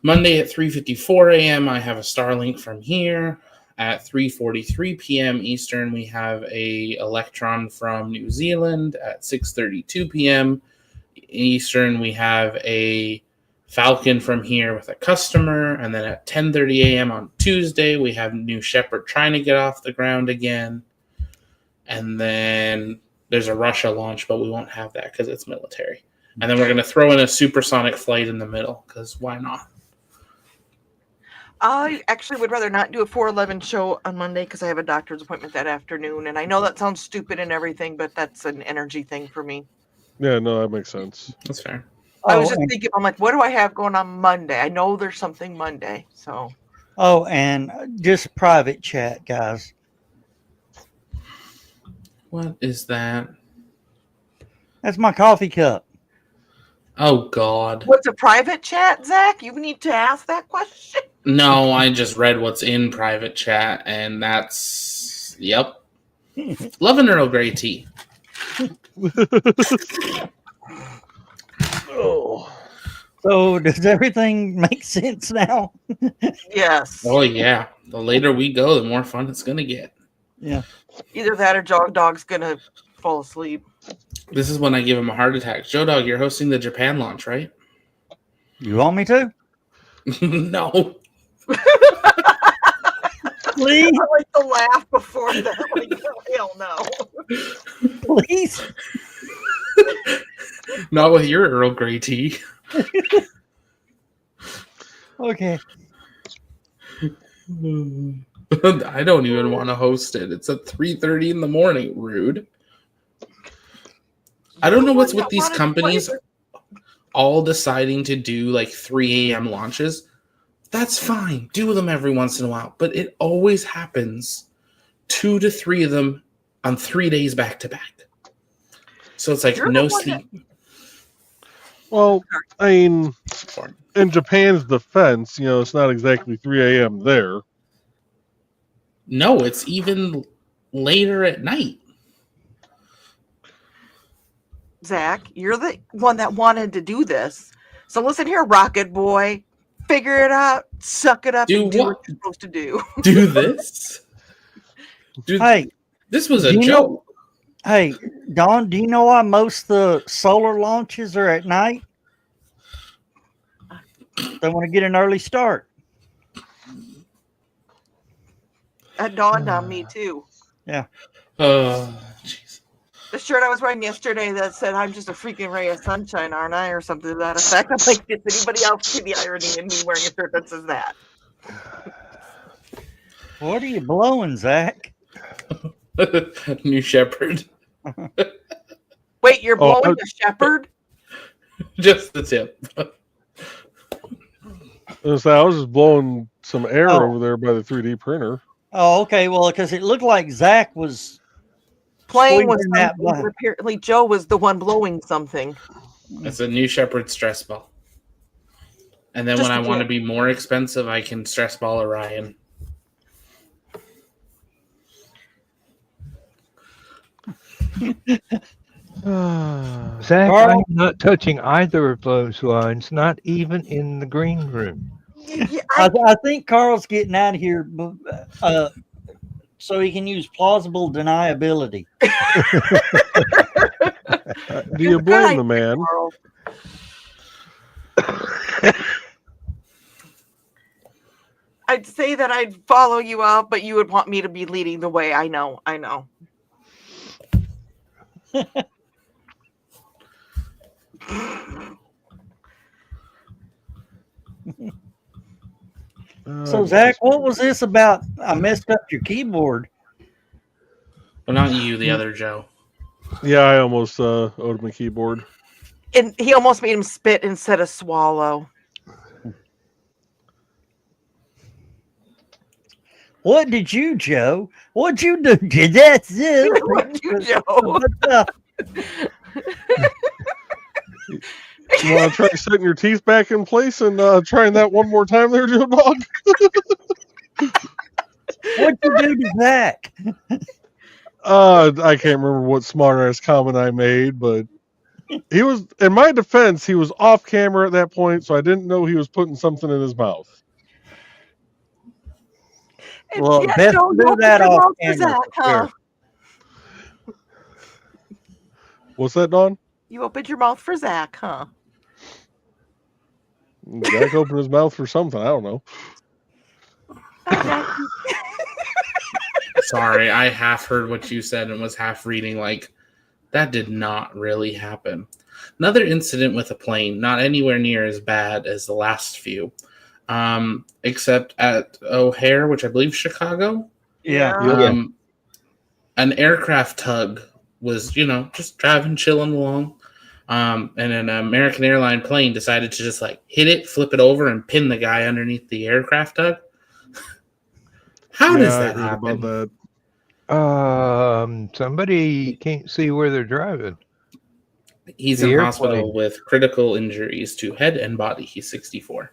Monday at 3:54 a.m. I have a Starlink from here. At 3:43 p.m. Eastern, we have a Electron from New Zealand. At 6:32 p.m. Eastern, we have a Falcon from here with a customer. And then at 10:30 a.m. on Tuesday, we have New Shepard trying to get off the ground again. And then there's a Russia launch, but we won't have that because it's military. And then we're going to throw in a supersonic flight in the middle because why not? I actually would rather not do a 411 show on Monday because I have a doctor's appointment that afternoon. And I know that sounds stupid and everything, but that's an energy thing for me. Yeah, no, that makes sense. That's fair. I was Oh, just and- thinking, I'm like, what do I have going on Monday? I know there's something Monday. So Oh, and just private chat, guys. What is that? That's my coffee cup. Oh, God. what's a private chat, Zach? You need to ask that question. No, I just read what's in private chat, and that's, yep. Love an Earl Grey tea. Oh. So does everything make sense now? Yes. Oh, yeah. The later we go, the more fun it's going to get. Yeah. Either that or Dog's gonna fall asleep. This is when I give him a heart attack. Joe Dog, you're hosting the Japan launch, right? You want me to? No. Please, I like the laugh before that. Like, hell no. please. Not with your Earl Grey tea. Okay. I don't even want to host it. It's at 3:30 in the morning. Rude. I don't know what's with these companies all deciding to do like 3 a.m. launches. That's fine. Do them every once in a while. But it always happens 2 to 3 of them on 3 days back to back. So it's like You're no the one sleep. Well, I mean, in Japan's defense, it's not exactly 3 a.m. there. No, it's even later at night. Zach, you're the one that wanted to do this. So listen here, Rocket Boy. Figure it out, suck it up, Do and do what what? you're supposed to do. Do this? Hey, This was a do you joke. know- hey, Don, do you know why most of the solar launches are at night? They want to get an early start. That dawned on me too. Oh, jeez. The shirt I was wearing yesterday that said "I'm just a freaking ray of sunshine, aren't I?" or something to that effect. I'm like, does anybody else see the irony in me wearing a shirt that says that? What are you blowing, Zach? New Shepherd. Wait, you're Oh, blowing a shepherd? Just the tip. I was just blowing some air Oh. over there by the 3D printer. Oh, okay. Well, because it looked like Zach was Playing with squeezing that something, button. but apparently Joe was the one blowing something. It's a New Shepherd stress ball. And then Just when I a want to tip. be more expensive, I can stress ball Orion. Zach, Carl? I'm not touching either of those lines, not even in the green room. Yeah, I think Carl's getting out of here so he can use plausible deniability. Do you Good blame idea, the man? Carl. I'd say that I'd follow you out, but you would want me to be leading the way. I know. So, Zach, what was this about? I messed up your keyboard. But not you, the other Joe. Yeah, I almost owed him a keyboard. And he almost made him spit instead of swallow. What did you, Joe? What'd you do? That's it. What'd you, Joe? What's up? You want to try setting your teeth back in place and trying that one more time there, Joe Dog? What'd you do to Zach? I can't remember what smart ass comment I made, but he was, in my defense, he was off camera at that point, so I didn't know he was putting something in his mouth. And Well, yeah, best Joe, to you do opened that your off mouth for camera, Zach, for huh? What's that, Don? You opened your mouth for Zach, huh? Jack opened his mouth for something. I don't know. Sorry, I half heard what you said and was half reading like, that did not really happen. Another incident with a plane, not anywhere near as bad as the last few, except at O'Hare, which I believe Chicago. Yeah. An aircraft tug was, just driving, chilling along. And an American airline plane decided to just like hit it, flip it over, and pin the guy underneath the aircraft tug. How does that I heard happen? about that. Somebody can't see where they're driving. He's The in airplane. hospital with critical injuries to head and body. He's 64.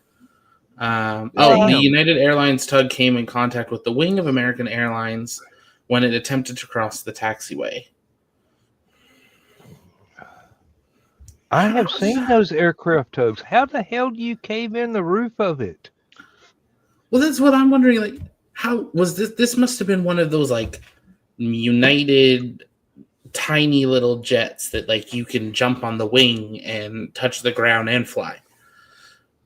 Damn. The United Airlines tug came in contact with the wing of American Airlines when it attempted to cross the taxiway. I have seen those aircraft tugs. How the hell do you cave in the roof of it? Well, that's what I'm wondering. Like, how was this? This must have been one of those like United tiny little jets that like you can jump on the wing and touch the ground and fly.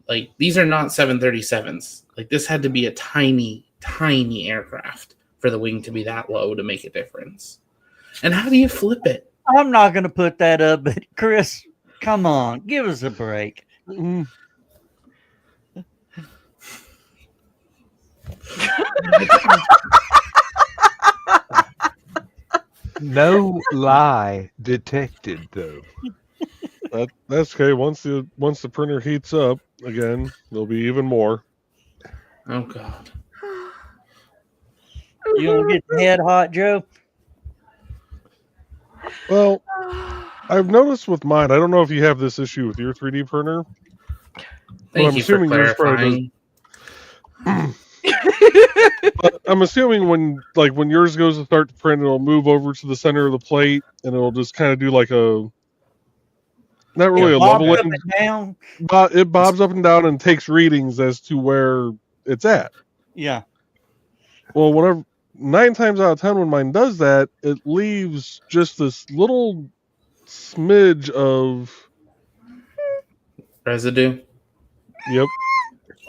Like, these are not 737s. Like, this had to be a tiny, tiny aircraft for the wing to be that low to make a difference. And how do you flip it? I'm not going to put that up, but Chris, come on, give us a break. No lie detected, though. That's okay. Once the printer heats up again, there'll be even more. Oh, God. You gonna get the head hot, Joe? Well, I've noticed with mine, I don't know if you have this issue with your 3D printer. Thank I'm you for assuming yours probably clarifying. But I'm assuming when yours goes to start to print, it'll move over to the center of the plate and it'll just kind of do like a not really It a bobs up leveling. and down. But it bobs up and down and takes readings as to where it's at. Yeah. Well, whenever 9 times out of 10 when mine does that, it leaves just this little smidge of Residue. Yep.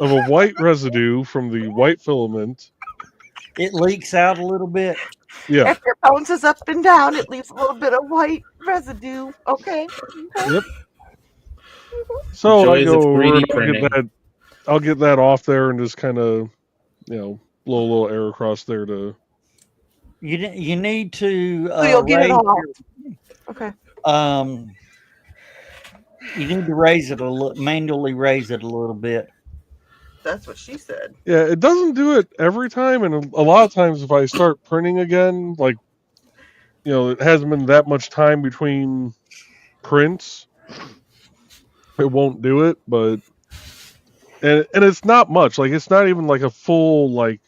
Of a white residue from the white filament. It leaks out a little bit. Yeah. If it bounces up and down, it leaves a little bit of white residue. Okay. Yep. So I Joys go of over 3D and printing. I'll get that off there and just kind of, blow a little air across there to. You need to So you'll get it raise all. Okay. you need to raise it manually raise it a little bit. That's what she said. Yeah, it doesn't do it every time, and a lot of times if I start printing again, like, it hasn't been that much time between prints, it won't do it. But and it's not much. Like, it's not even like a full, like,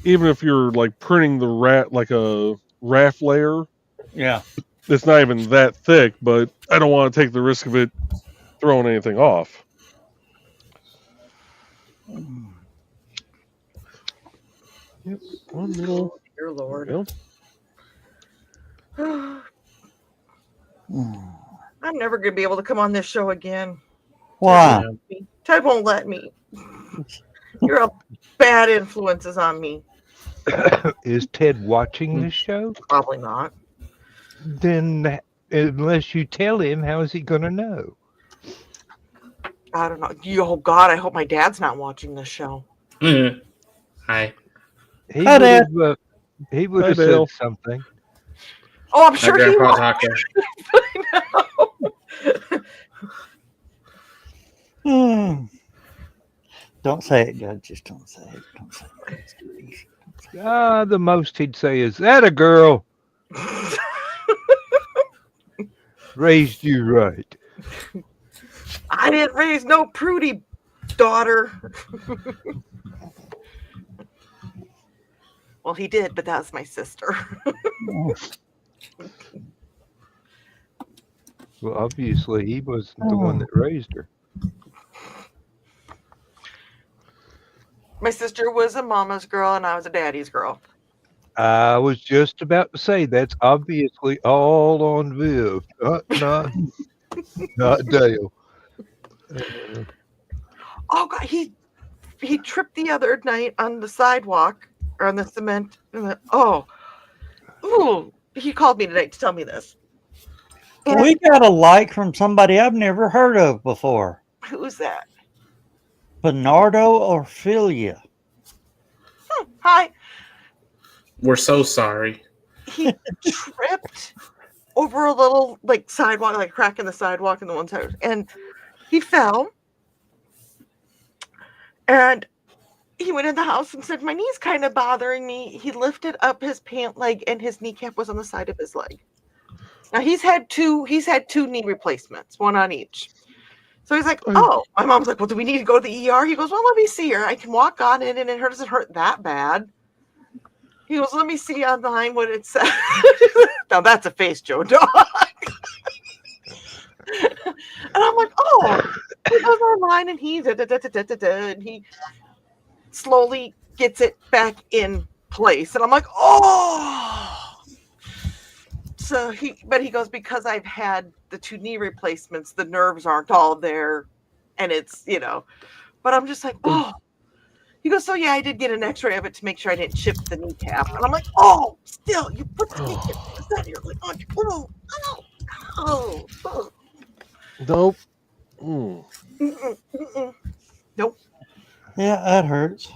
even if you're like printing the like a raft layer, Yeah. it's not even that thick. But I don't want to take the risk of it throwing anything off. Yep, one little. Dear Lord. Yep. I'm never going to be able to come on this show again. Why? Ted won't let me. You're a bad influences on me. Is Ted watching this show? Probably not. Then, unless you tell him, how is he going to know? I don't know. Oh, God, I hope my dad's not watching this show. Hi. He Hi, would Dad. have, he would Hi, have Dale. said something. Oh, I'm Hi, sure he Grandpa will. Taco. Don't say it, Judge. Just don't say it. Don't say it. It's too easy. The most he'd say is, "That a girl raised you right." I didn't raise no prudy daughter. Well, he did, but that's my sister. Well, obviously, he wasn't the one that raised her. My sister was a mama's girl, and I was a daddy's girl. I was just about to say that's obviously all on Viv, not Dale. Oh God, he tripped the other night on the sidewalk or on the cement. And he called me today to tell me this. And We got a like from somebody I've never heard of before. who's that? Bernardo Orfilia. Hi. We're so sorry. He tripped over a little sidewalk, like crack in the sidewalk in the one side, and he fell. And he went in the house and said, "My knee's kind of bothering me." He lifted up his pant leg, and his kneecap was on the side of his leg. Now he's had two knee replacements, one on each. So he's like, "Oh," my mom's like, "Well, do we need to go to the ER?" He goes, "Well, let me see her. I can walk on it, and it doesn't hurt that bad." He goes, "Let me see online what it says." Now that's a face, Joe Dog. And I'm like, "Oh," he goes online and and he slowly gets it back in place. And I'm like, "Oh." So he goes, "Because I've had the two knee replacements, the nerves aren't all there, and it's, but I'm just like, oh." He goes, "So yeah, I did get an x-ray of it to make sure I didn't chip the kneecap." And I'm like, "Oh, still, you put the kneecap, what's that here?" Like, oh. Nope. Nope. Yeah, that hurts.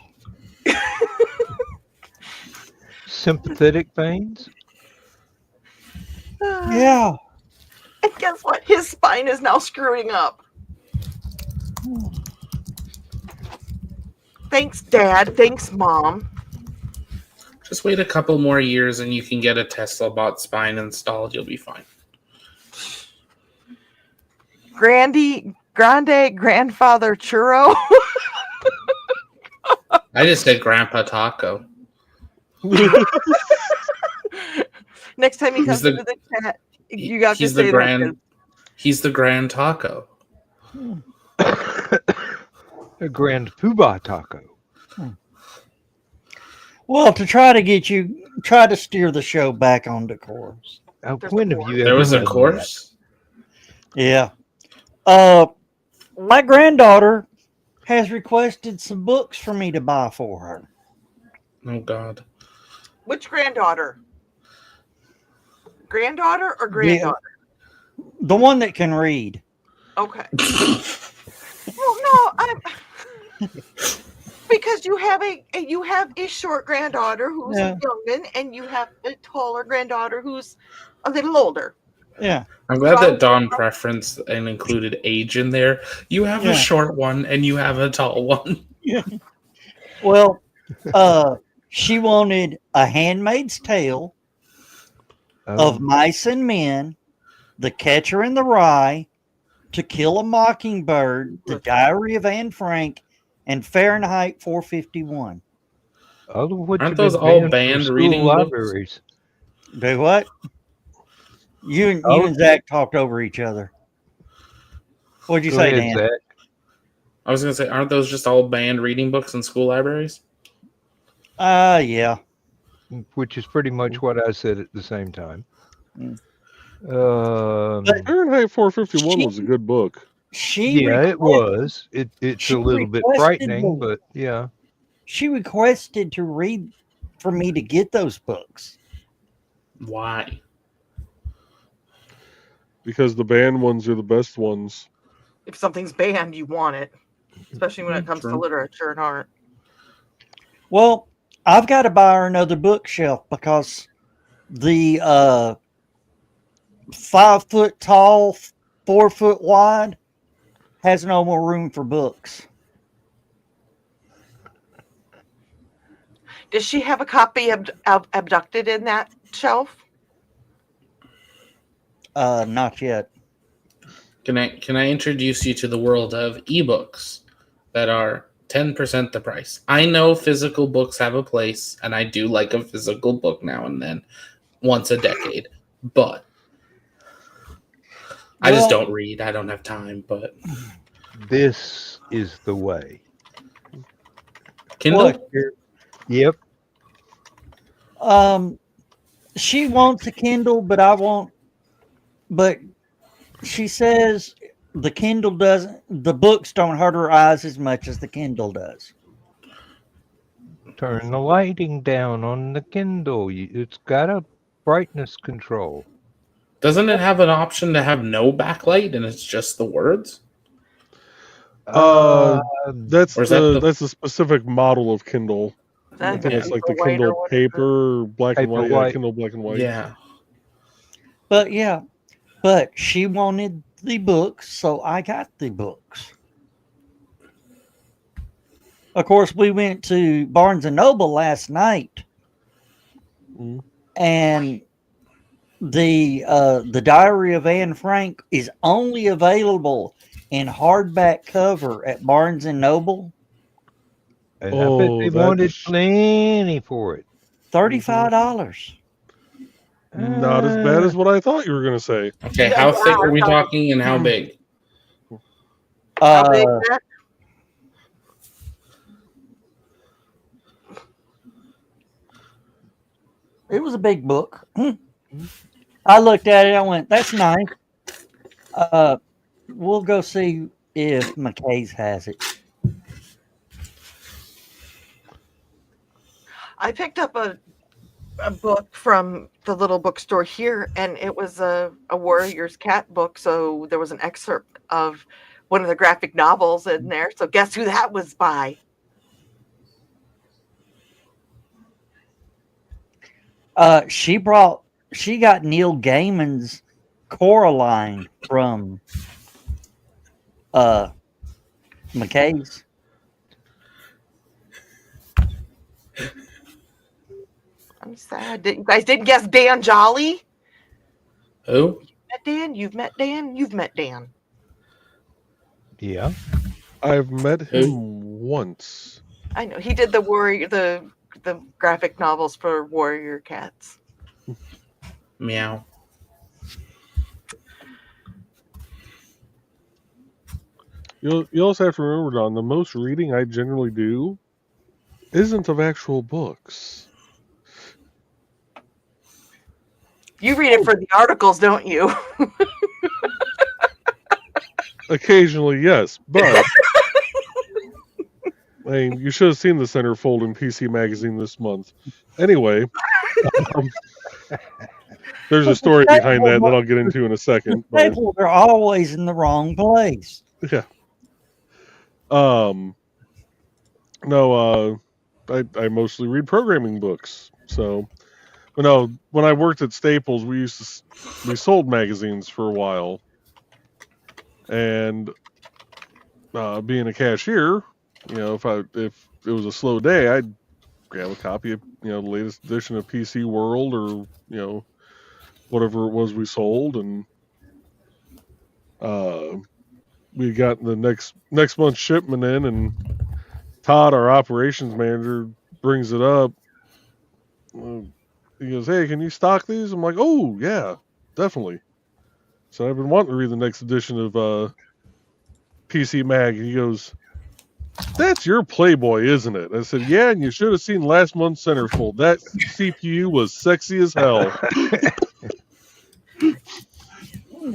Sympathetic veins. Yeah. And guess what? His spine is now screwing up. Thanks, Dad. Thanks, Mom. Just wait a couple more years and you can get a Tesla bot spine installed. You'll be fine. Grande grandfather churro. I just said Grandpa Taco. Next time he He's comes the- into the chat, you got to He's the say grand. He's the Grand Taco. A grand poobah taco. Well, to try to steer the show back onto course. There's When a have course. you ever There was a done course. Yeah. My granddaughter has requested some books for me to buy for her. Oh God. Which granddaughter? Granddaughter or granddaughter? The one that can read. Okay. Well, no, I'm because you have a short granddaughter who's Yeah. a youngin, and you have a taller granddaughter who's a little older. Yeah. I'm glad So- that Dawn preferenced and included age in there. You have Yeah. a short one and you have a tall one. Well, she wanted A Handmaid's Tale, Of Mice and Men, The Catcher in the Rye, To Kill a Mockingbird, The Diary of Anne Frank, and Fahrenheit 451. Aren't those all banned reading books? libraries? Do what? You and Zach talked over each other. What'd you Go say, ahead, Dan? Zach. I was going to say, aren't those just all banned reading books in school libraries? Yeah. Which is pretty much what I said at the same time. Mm. Fahrenheit 451 was a good book. It was. It's she a little bit requested frightening, the- but yeah. She requested to read for me to get those books. Why? Because the banned ones are the best ones. If something's banned, you want it, especially when it comes to True. literature and art. Well, I've got to buy her another bookshelf because the 5 foot tall, 4 foot wide has no more room for books. Does she have a copy of Abducted in that shelf? Not yet. Can I introduce you to the world of ebooks that are 10% the price? I know physical books have a place, and I do like a physical book now and then, once a decade. But I just don't read. I don't have time. But This is the way. Kindle. What? Yep. She wants a Kindle, but I won't. But she says the Kindle doesn't. The books don't hurt her eyes as much as the Kindle does. Turn the lighting down on the Kindle. It's got a brightness control. Doesn't it have an option to have no backlight and it's just the words? That's Or is that that's a specific model of Kindle. I think it's like the Paperwhite or Kindle whatever. paper, black and white. Yeah, Paperwhite. Kindle black and white. Yeah. But she wanted the books, so I got the books. Of course, we went to Barnes and Noble last night, and the Diary of Anne Frank is only available in hardback cover at Barnes and Noble. And I bet they wanted plenty for it. $35. Not as bad as what I thought you were going to say. Okay, how thick are we talking and how big? How big is that? It was a big book. I looked at it. I went, "That's nice." We'll go see if McKay's has it. I picked up a book from the little bookstore here, and it was a Warrior's Cat book. So there was an excerpt of one of the graphic novels in there. So guess who that was by? She got Neil Gaiman's Coraline from McKay's. I'm sad. You guys didn't guess Dan Jolly? Oh, Met Dan? You've met Dan? You've met Dan. Yeah. I've met him once. I know. He did the graphic novels for Warrior Cats. meow. You also have to remember, Don, the most reading I generally do isn't of actual books. You read it for the articles, don't you? Occasionally, yes, but I mean, you should have seen the centerfold in PC Magazine this month. Anyway, there's a story behind that I'll get into in a second. But, Staples are always in the wrong place. yeah. No, I mostly read programming books. So, no, when I worked at Staples, we sold magazines for a while, and being a cashier, if it was a slow day, I'd grab a copy of the latest edition of PC World or whatever it was we sold, and we got the next month's shipment in, and Todd, our operations manager, brings it up. He goes, "Hey, can you stock these?" I'm like, "Oh yeah, definitely." So I've been wanting to read the next edition of PC Mag. He goes, "That's your Playboy, isn't it?" I said, "Yeah, and you should have seen last month's centerfold. That CPU was sexy as hell." He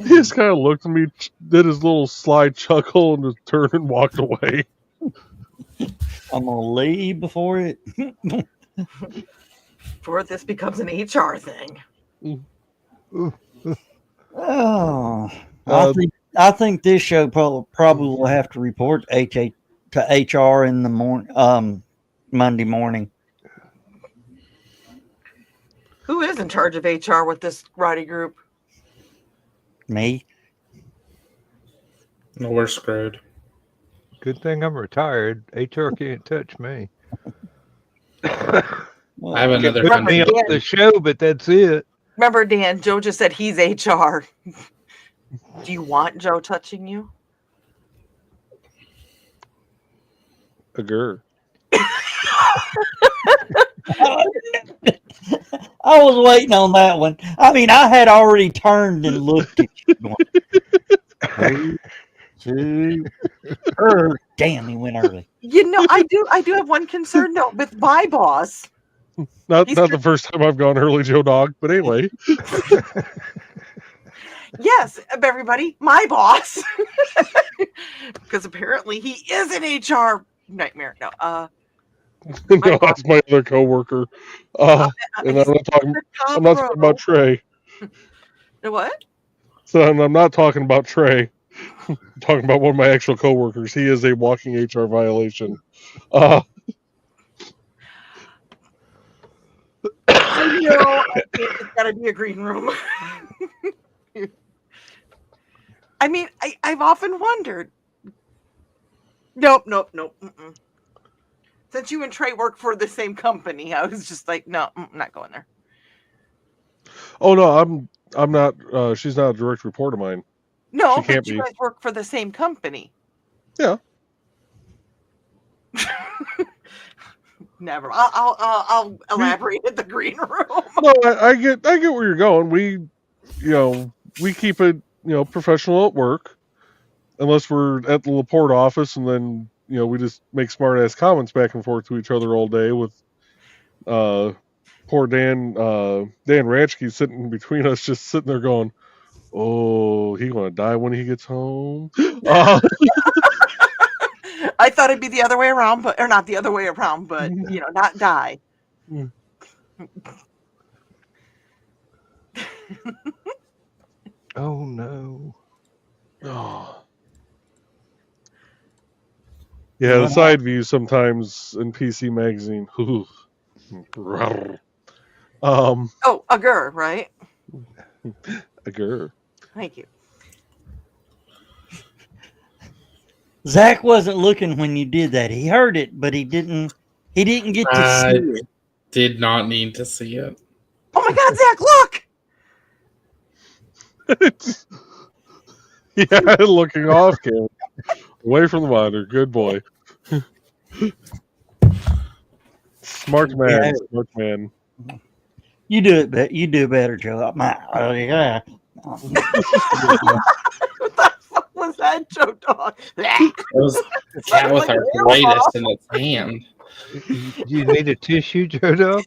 just kind of looked at me, did his little sly chuckle, and just turned and walked away. I'm gonna leave before it. Before this becomes an HR thing. Oh, I think this show probably will have to report to HR in the morning, Monday morning. Who is in charge of HR with this Roddy group? Me. No, we're screwed. Good thing I'm retired. HR can't touch me. Well, I have another Put me country. on the show, but that's it. Remember, Dan, Joe just said he's HR. Do you want Joe touching you? Agur. I was waiting on that one. I mean, I had already turned and looked at you. Going, 2, damn, he went early. I do have one concern though with my boss. Not the first time I've gone early, Joe Dog, but anyway. Yes, everybody, my boss. Because apparently he is an HR nightmare. No, No, that's my other coworker. And I'm not talking about Trey. What? So I'm not talking about Trey. I'm talking about one of my actual coworkers. He is a walking HR violation. I know. It's got to be a green room. I mean, I've often wondered. Nope. Mm-mm. Since you and Trey work for the same company, I was just like, no, I'm not going there. Oh no, I'm not. She's not a direct report of mine. No, She can't but you be. guys work for the same company. Yeah. Never. I'll elaborate at the green room. No, I get where you're going. We keep it professional at work, unless we're at the Laporte office, and then we just make smart ass comments back and forth to each other all day with poor Dan Ratchke sitting between us, just sitting there going, "Oh, he gonna die when he gets home." I thought it'd be the other way around, or not the other way around, but not die. Oh no. Oh. Yeah, the side view sometimes in PC Magazine. Oh, Agur, right? Agur. Thank you. Zach wasn't looking when you did that. He heard it, but he didn't get to see it. Did not need to see it. Oh my God, Zach, look! Yeah, looking off camera. Away from the monitor. Good boy. Smart man. Yeah. Smart man. You do it. You do better, Joe. Yeah. What the fuck was that, Joe Dog? It was a cat with arthritis in its hand. Do you need a tissue, Joe Dog?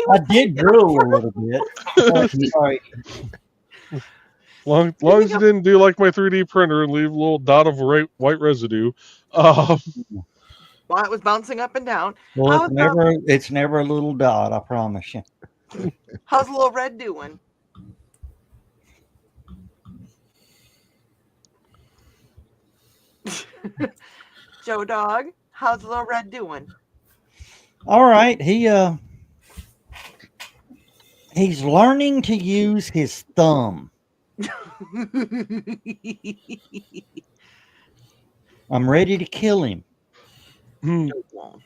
I did drool a little bit. Oh, sorry. Long as you didn't do like my 3D printer and leave a little dot of white residue. While it was bouncing up and down. Well, it's never a little dot, I promise you. How's little Red doing? Joe Dog, how's little Red doing? All right, he's learning to use his thumb. I'm ready to kill him. Won't.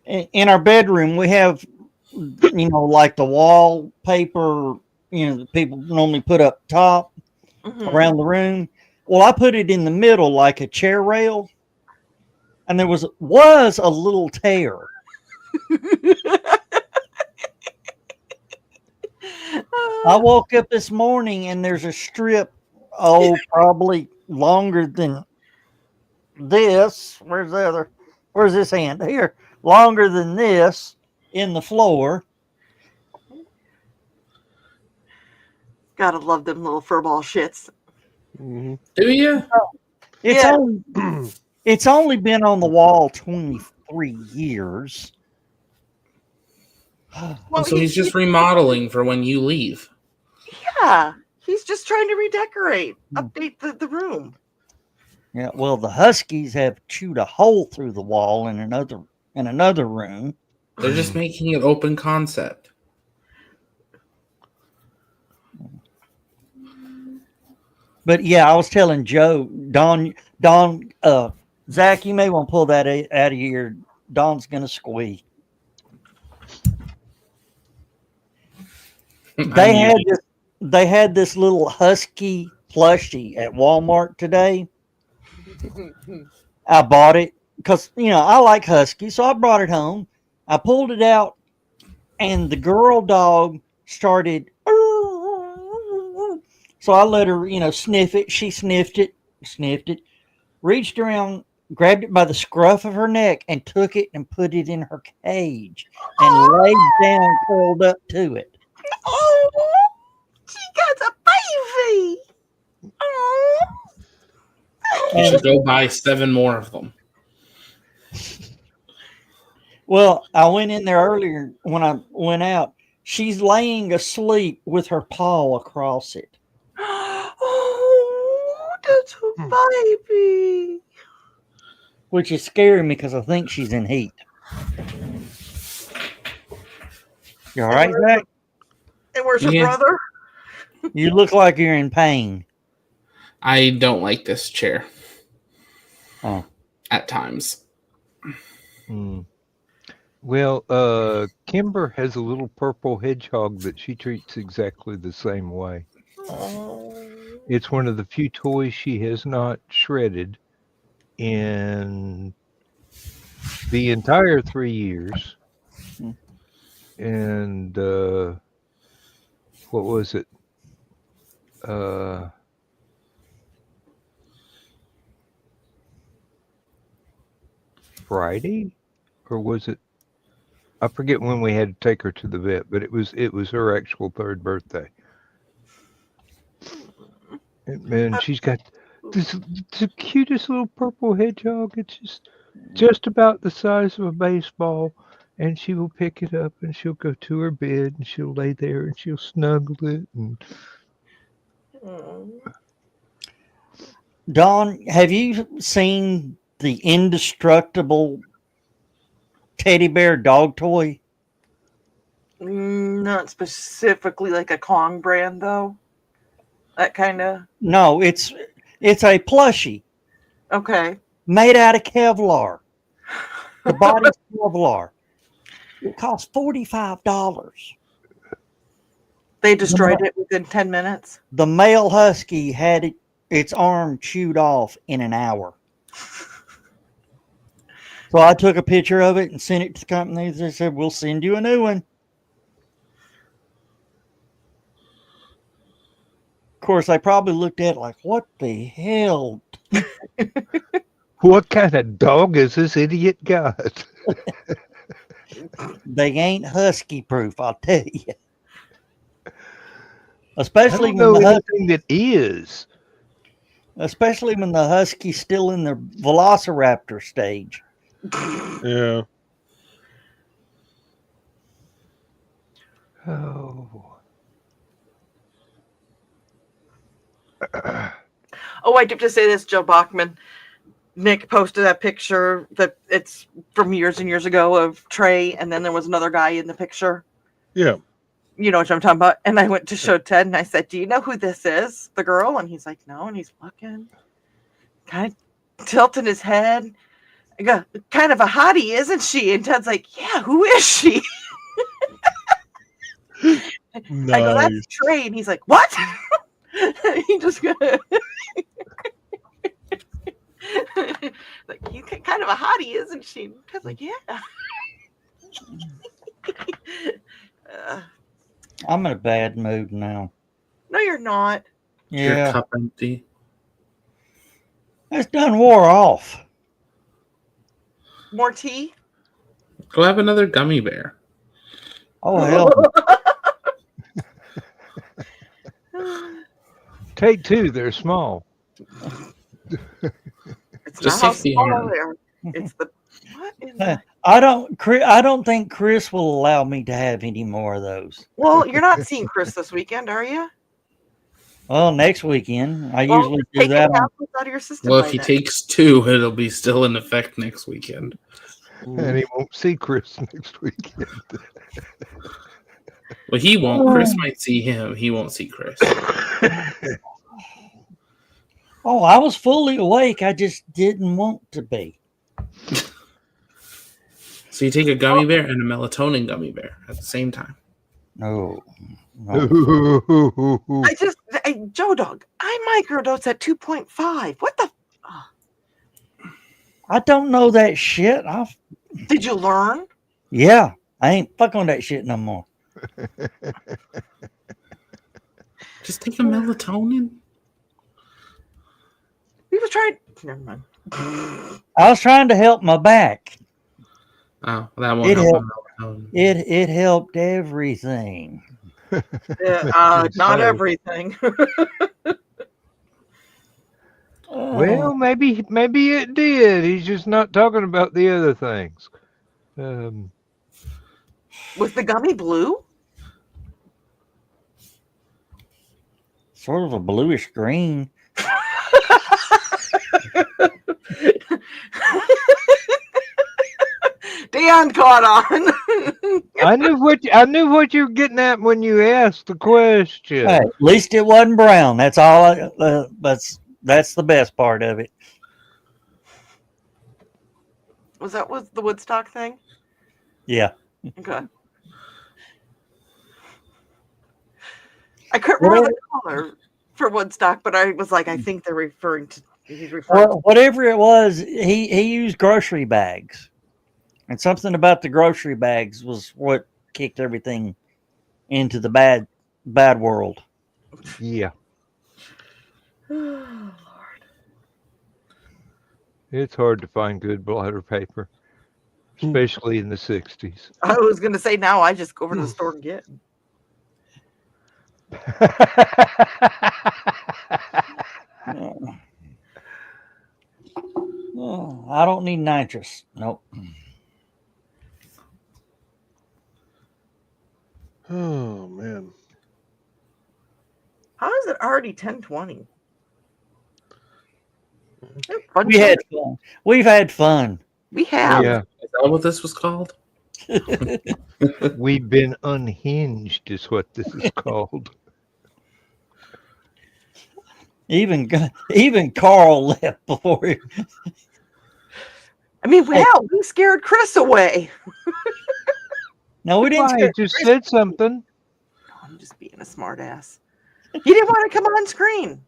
In our bedroom, we have, like the wallpaper, that people normally put up top around the room. Well, I put it in the middle like a chair rail, and there was a little tear. I woke up this morning and there's a strip, probably longer than this. Where's this hand? Here, longer than this in the floor. Gotta love them little furball shits. Do you? It's only been on the wall 23 years. Well, So he's just remodeling for when you leave. Yeah, he's just trying to redecorate, update the room. Yeah, well, the Huskies have chewed a hole through the wall in another room. They're just making it open concept. But yeah, I was telling Joe, Don, Zach, you may want to pull that out of here. Don's gonna squeak. They had this little husky plushie at Walmart today. I bought it because I like huskies, so I brought it home. I pulled it out, and the girl dog started. So I let her, sniff it. She sniffed it, reached around, grabbed it by the scruff of her neck, and took it and put it in her cage and laid down, curled up to it. Oh, she got a baby. Oh. You should go buy 7 more of them. Well, I went in there earlier when I went out. She's laying asleep with her paw across it. Oh, that's a baby. Which is scaring me because I think she's in heat. You all right, Zach? And where's her brother? You look like you're in pain. I don't like this chair. Oh. At times. Well, Kimber has a little purple hedgehog that she treats exactly the same way. Oh. It's one of the few toys she has not shredded in the entire 3 years. And what was it? Friday, or was it? I forget when we had to take her to the vet, but it was her actual 3rd birthday. And she's got the cutest little purple hedgehog. It's just about the size of a baseball, and she will pick it up and she'll go to her bed and she'll lay there and she'll snuggle it. And Don, have you seen the indestructible teddy bear dog toy? Not specifically like a Kong brand, though. That kind of. No, it's a plushie. Okay. Made out of Kevlar. The body's Kevlar. It cost $45. They destroyed it within 10 minutes. The male husky had its arm chewed off in an hour. So I took a picture of it and sent it to the company. They said, we'll send you a new one. Of course, they probably looked at it like, what the hell? What kind of dog is this idiot got? They ain't husky proof, I'll tell you. I Especially don't when know the anything that is. especially when the husky's still in the velociraptor stage. Yeah. Oh. Oh, I do have to say this, Joe Bachman. Nick posted that picture that it's from years and years ago of Trey, and then there was another guy in the picture. Yeah. You know what I'm talking about? And I went to show Ted and I said, do you know who this is? The girl? And he's like, no. And he's looking, kind of tilting his head. I go, kind of a hottie, isn't she? And Ted's like, yeah, who is she? I go, that's Nice. Trey. And he's like, what? He just like, he's kind of a hottie, isn't she? And Ted's like, yeah. I'm in a bad mood now. No, you're not. Your Yeah, cup empty. it's done wore off. More tea? Go have another gummy bear. Oh, hell. Take two, they're small. It's Just not how take the small arm. they are. It's the what in the I don't think Chris will allow me to have any more of those. Well, you're not seeing Chris this weekend, are you? Well, next weekend. I Well, usually do take that it on. out of your system. Well, by if he then. takes two, it'll be still in effect next weekend. And he won't see Chris next weekend. Well, he won't. Chris might see him. He won't see Chris. Oh, I was fully awake. I just didn't want to be. So you take a gummy bear and a melatonin gummy bear at the same time. No. Joe Dog, I microdose at 2.5. What the? I don't know that shit. Did you learn? Yeah, I ain't fucking on that shit no more. Just take a melatonin. We was trying. Never mind. I was trying to help my back. Oh, that won't It help. helped. Melatonin. It helped everything. Not everything. Well, maybe it did. He's just not talking about the other things. Was the gummy blue? Sort of a bluish green. Dan caught on. I knew what you were getting at when you asked the question. Hey, at least it wasn't brown. That's all. That's the best part of it. Was the Woodstock thing? Yeah. Okay. I couldn't remember the color for Woodstock, but I was like, I think they're referring to. He's referring Well, whatever it was, he used grocery bags, and something about the grocery bags was what kicked everything into the bad world. Yeah, to. it's hard to find good blotter paper, especially in the 60s. I was gonna say now I just go over to the store and get. Oh, I don't need nitrous. Nope. Oh man. Mm-hmm. How is it already 10:20? We had fun. We've had fun. We have. Yeah, Is that what this was called? we've been unhinged, is what this is called. Even Carl left before. I mean, hell, we scared Chris away. No, we didn't. Why, Scare he just Chris. said something. I'm just being a smart ass. He didn't want to come on screen.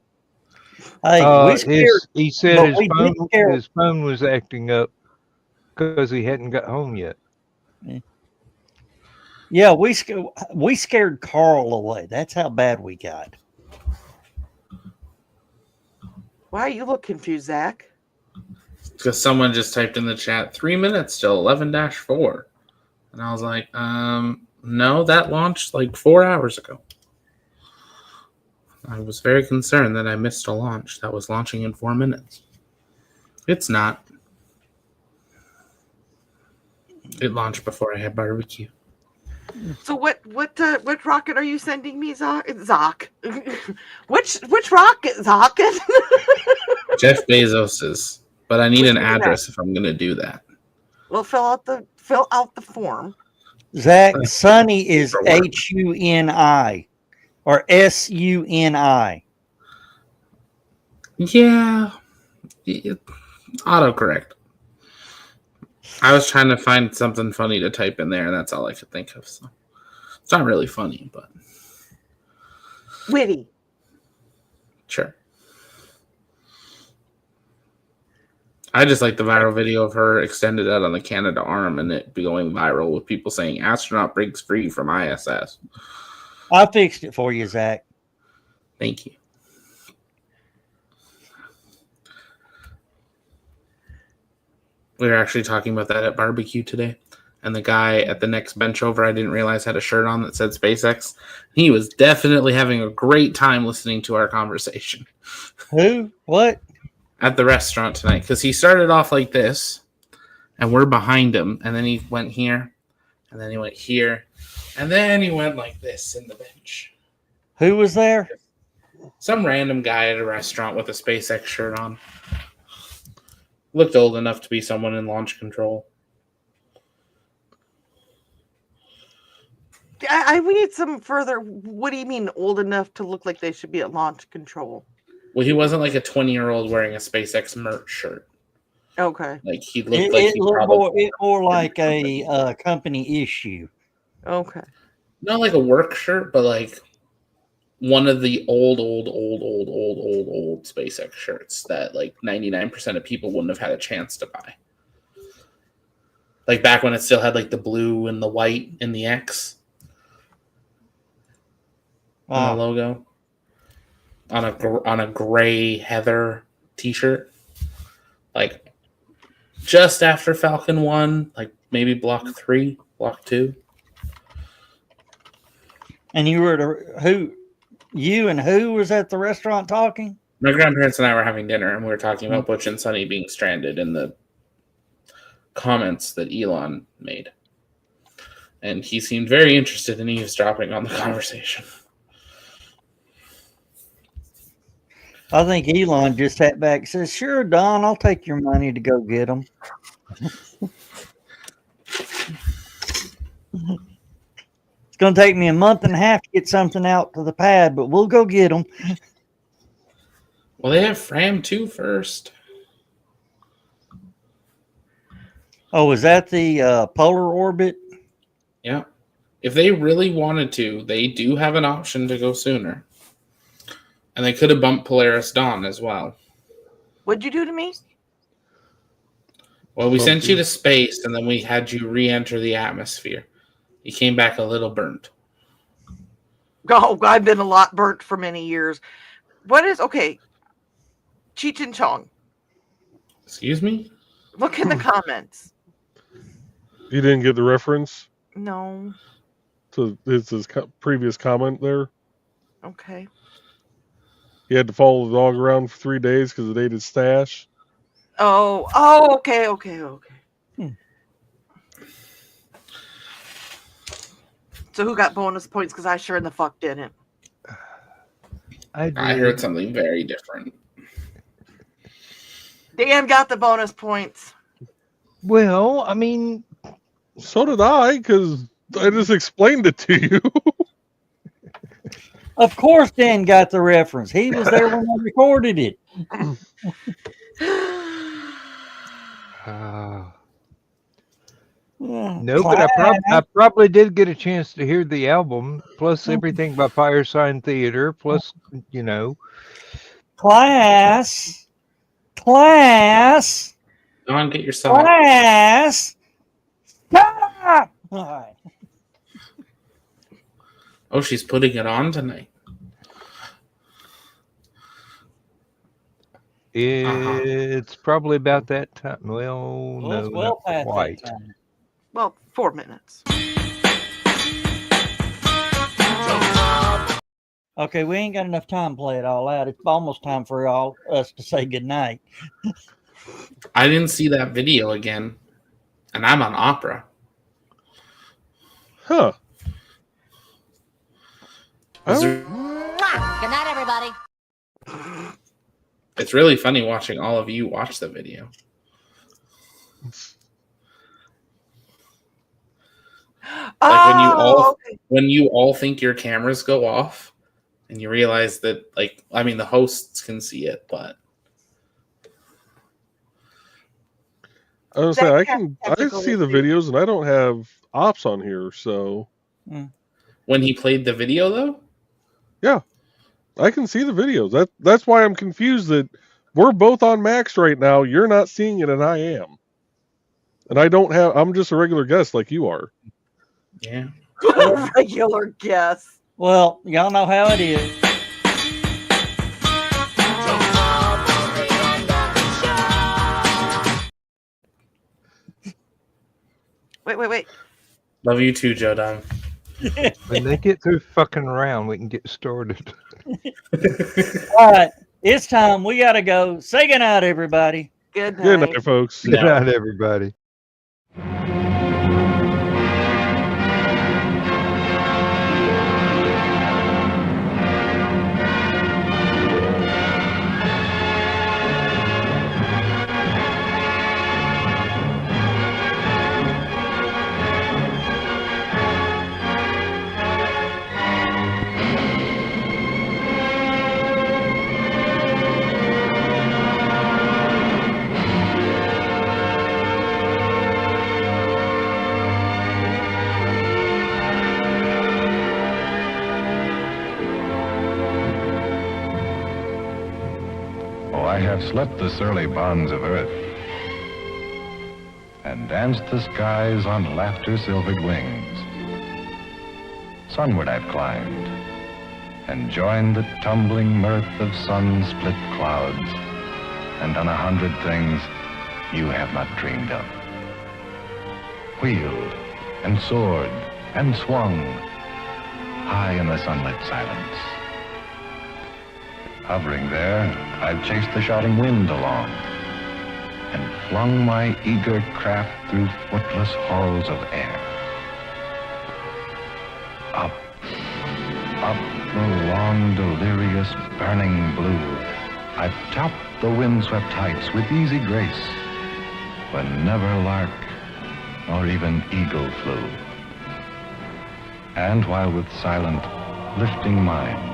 Hey, we scared. He said but we did scare- his phone was acting up because he hadn't got home yet. Yeah, we scared Carl away. That's how bad we got. Why you look confused, Zach? Because someone just typed in the chat 3 minutes till 11-4. And I was like, no, that launched like 4 hours ago. I was very concerned that I missed a launch that was launching in 4 minutes. It's not. It launched before I had barbecue. So what rocket are you sending me, Zach? which rocket, Zach? Jeff Bezos's. But I need an address if I'm going to do that. Well, fill out the form. Zach, Sunny is HUNI or SUNI. Yeah. Autocorrect. I was trying to find something funny to type in there, and that's all I could think of. So it's not really funny, but Witty. Sure. I just like the viral video of her extended out on the Canada arm and it be going viral with people saying astronaut breaks free from ISS. I fixed it for you, Zach. Thank you. We were actually talking about that at barbecue today. And the guy at the next bench over, I didn't realize had a shirt on that said SpaceX. He was definitely having a great time listening to our conversation. Who? What? At the restaurant tonight. Because he started off like this, and we're behind him. And then he went here, and then he went here, and then he went like this in the bench. Who was there? Some random guy at a restaurant with a SpaceX shirt on. Looked old enough to be someone in launch control. We need some further. What do you mean old enough to look like they should be at launch control? Well, he wasn't like a 20-year-old wearing a SpaceX merch shirt. Okay. Like he looked like he probably more like a company issue. Okay. not like a work shirt, but like one of the old SpaceX shirts that like 99% of people wouldn't have had a chance to buy. Like back when it still had like the blue and the white and the X on the logo. On a gray heather t-shirt. Like just after Falcon 1, like maybe block 3, block 2. And you were who was at the restaurant talking? My grandparents and I were having dinner, and we were talking about Butch and Sunny being stranded in the comments that Elon made. And he seemed very interested in eavesdropping on the conversation. I think Elon just sat back and says, "Sure, Don, I'll take your money to go get them." It's going to take me a month and a half to get something out to the pad, but we'll go get them. Well, they have Fram 2 first. Oh, is that the polar orbit? Yeah. If they really wanted to, they do have an option to go sooner. And they could have bumped Polaris Dawn as well. What'd you do to me? Well, we sent you to space, and then we had you re-enter the atmosphere. You came back a little burnt. Oh, I've been a lot burnt for many years. What is, okay, Cheech and Chong. Excuse me? Look in the comments. You didn't get the reference No. to his previous comment there? Okay. He had to follow the dog around for 3 days because it ate his stash. Oh, okay. So who got bonus points? Because I sure in the fuck didn't. I heard something very different. Dan got the bonus points. Well, I mean, So did I, because I just explained it to you. Of course, Dan got the reference. He was there when I recorded it. No, but I probably did get a chance to hear the album, plus everything by Firesign Theater, plus, you know. Class. Go on, get your song. Class. Stop! All right. Oh, she's putting it on tonight. It's probably about that time. Well, no, it's well not past quite. that time. Well, 4 minutes. Okay, we ain't got enough time to play it all out. It's almost time for us to say goodnight. I didn't see that video again, and I'm on Opera. Huh. Good night, everybody. It's really funny watching all of you watch the video. Like when you all think your cameras go off, and you realize that, like, I mean, the hosts can see it, but I was gonna say I see the videos and I don't have ops on here, so when he played the video though? Yeah. I can see the videos. That's why I'm confused that we're both on Max right now. You're not seeing it and I am. And I'm just a regular guest like you are. Yeah. Regular guest. Well, y'all know how it is. Wait. Love you too, Joe Don. When they get through fucking around, we can get started. All right, it's time. We gotta go. Say goodnight, everybody. Good night. Good night, folks. Good night, everybody. I have slept the surly bonds of earth and danced the skies on laughter-silvered wings. Sunward I've climbed and joined the tumbling mirth of sun-split clouds and done 100 things you have not dreamed of. Wheeled and soared and swung high in the sunlit silence. Hovering there, I've chased the shouting wind along and flung my eager craft through footless halls of air. Up the long, delirious, burning blue, I've topped the windswept heights with easy grace, when never lark nor even eagle flew. And while with silent, lifting mind,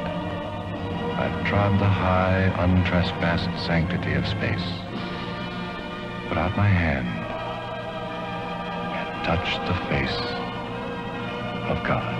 I've trod the high, untrespassed sanctity of space, put out my hand and touched the face of God.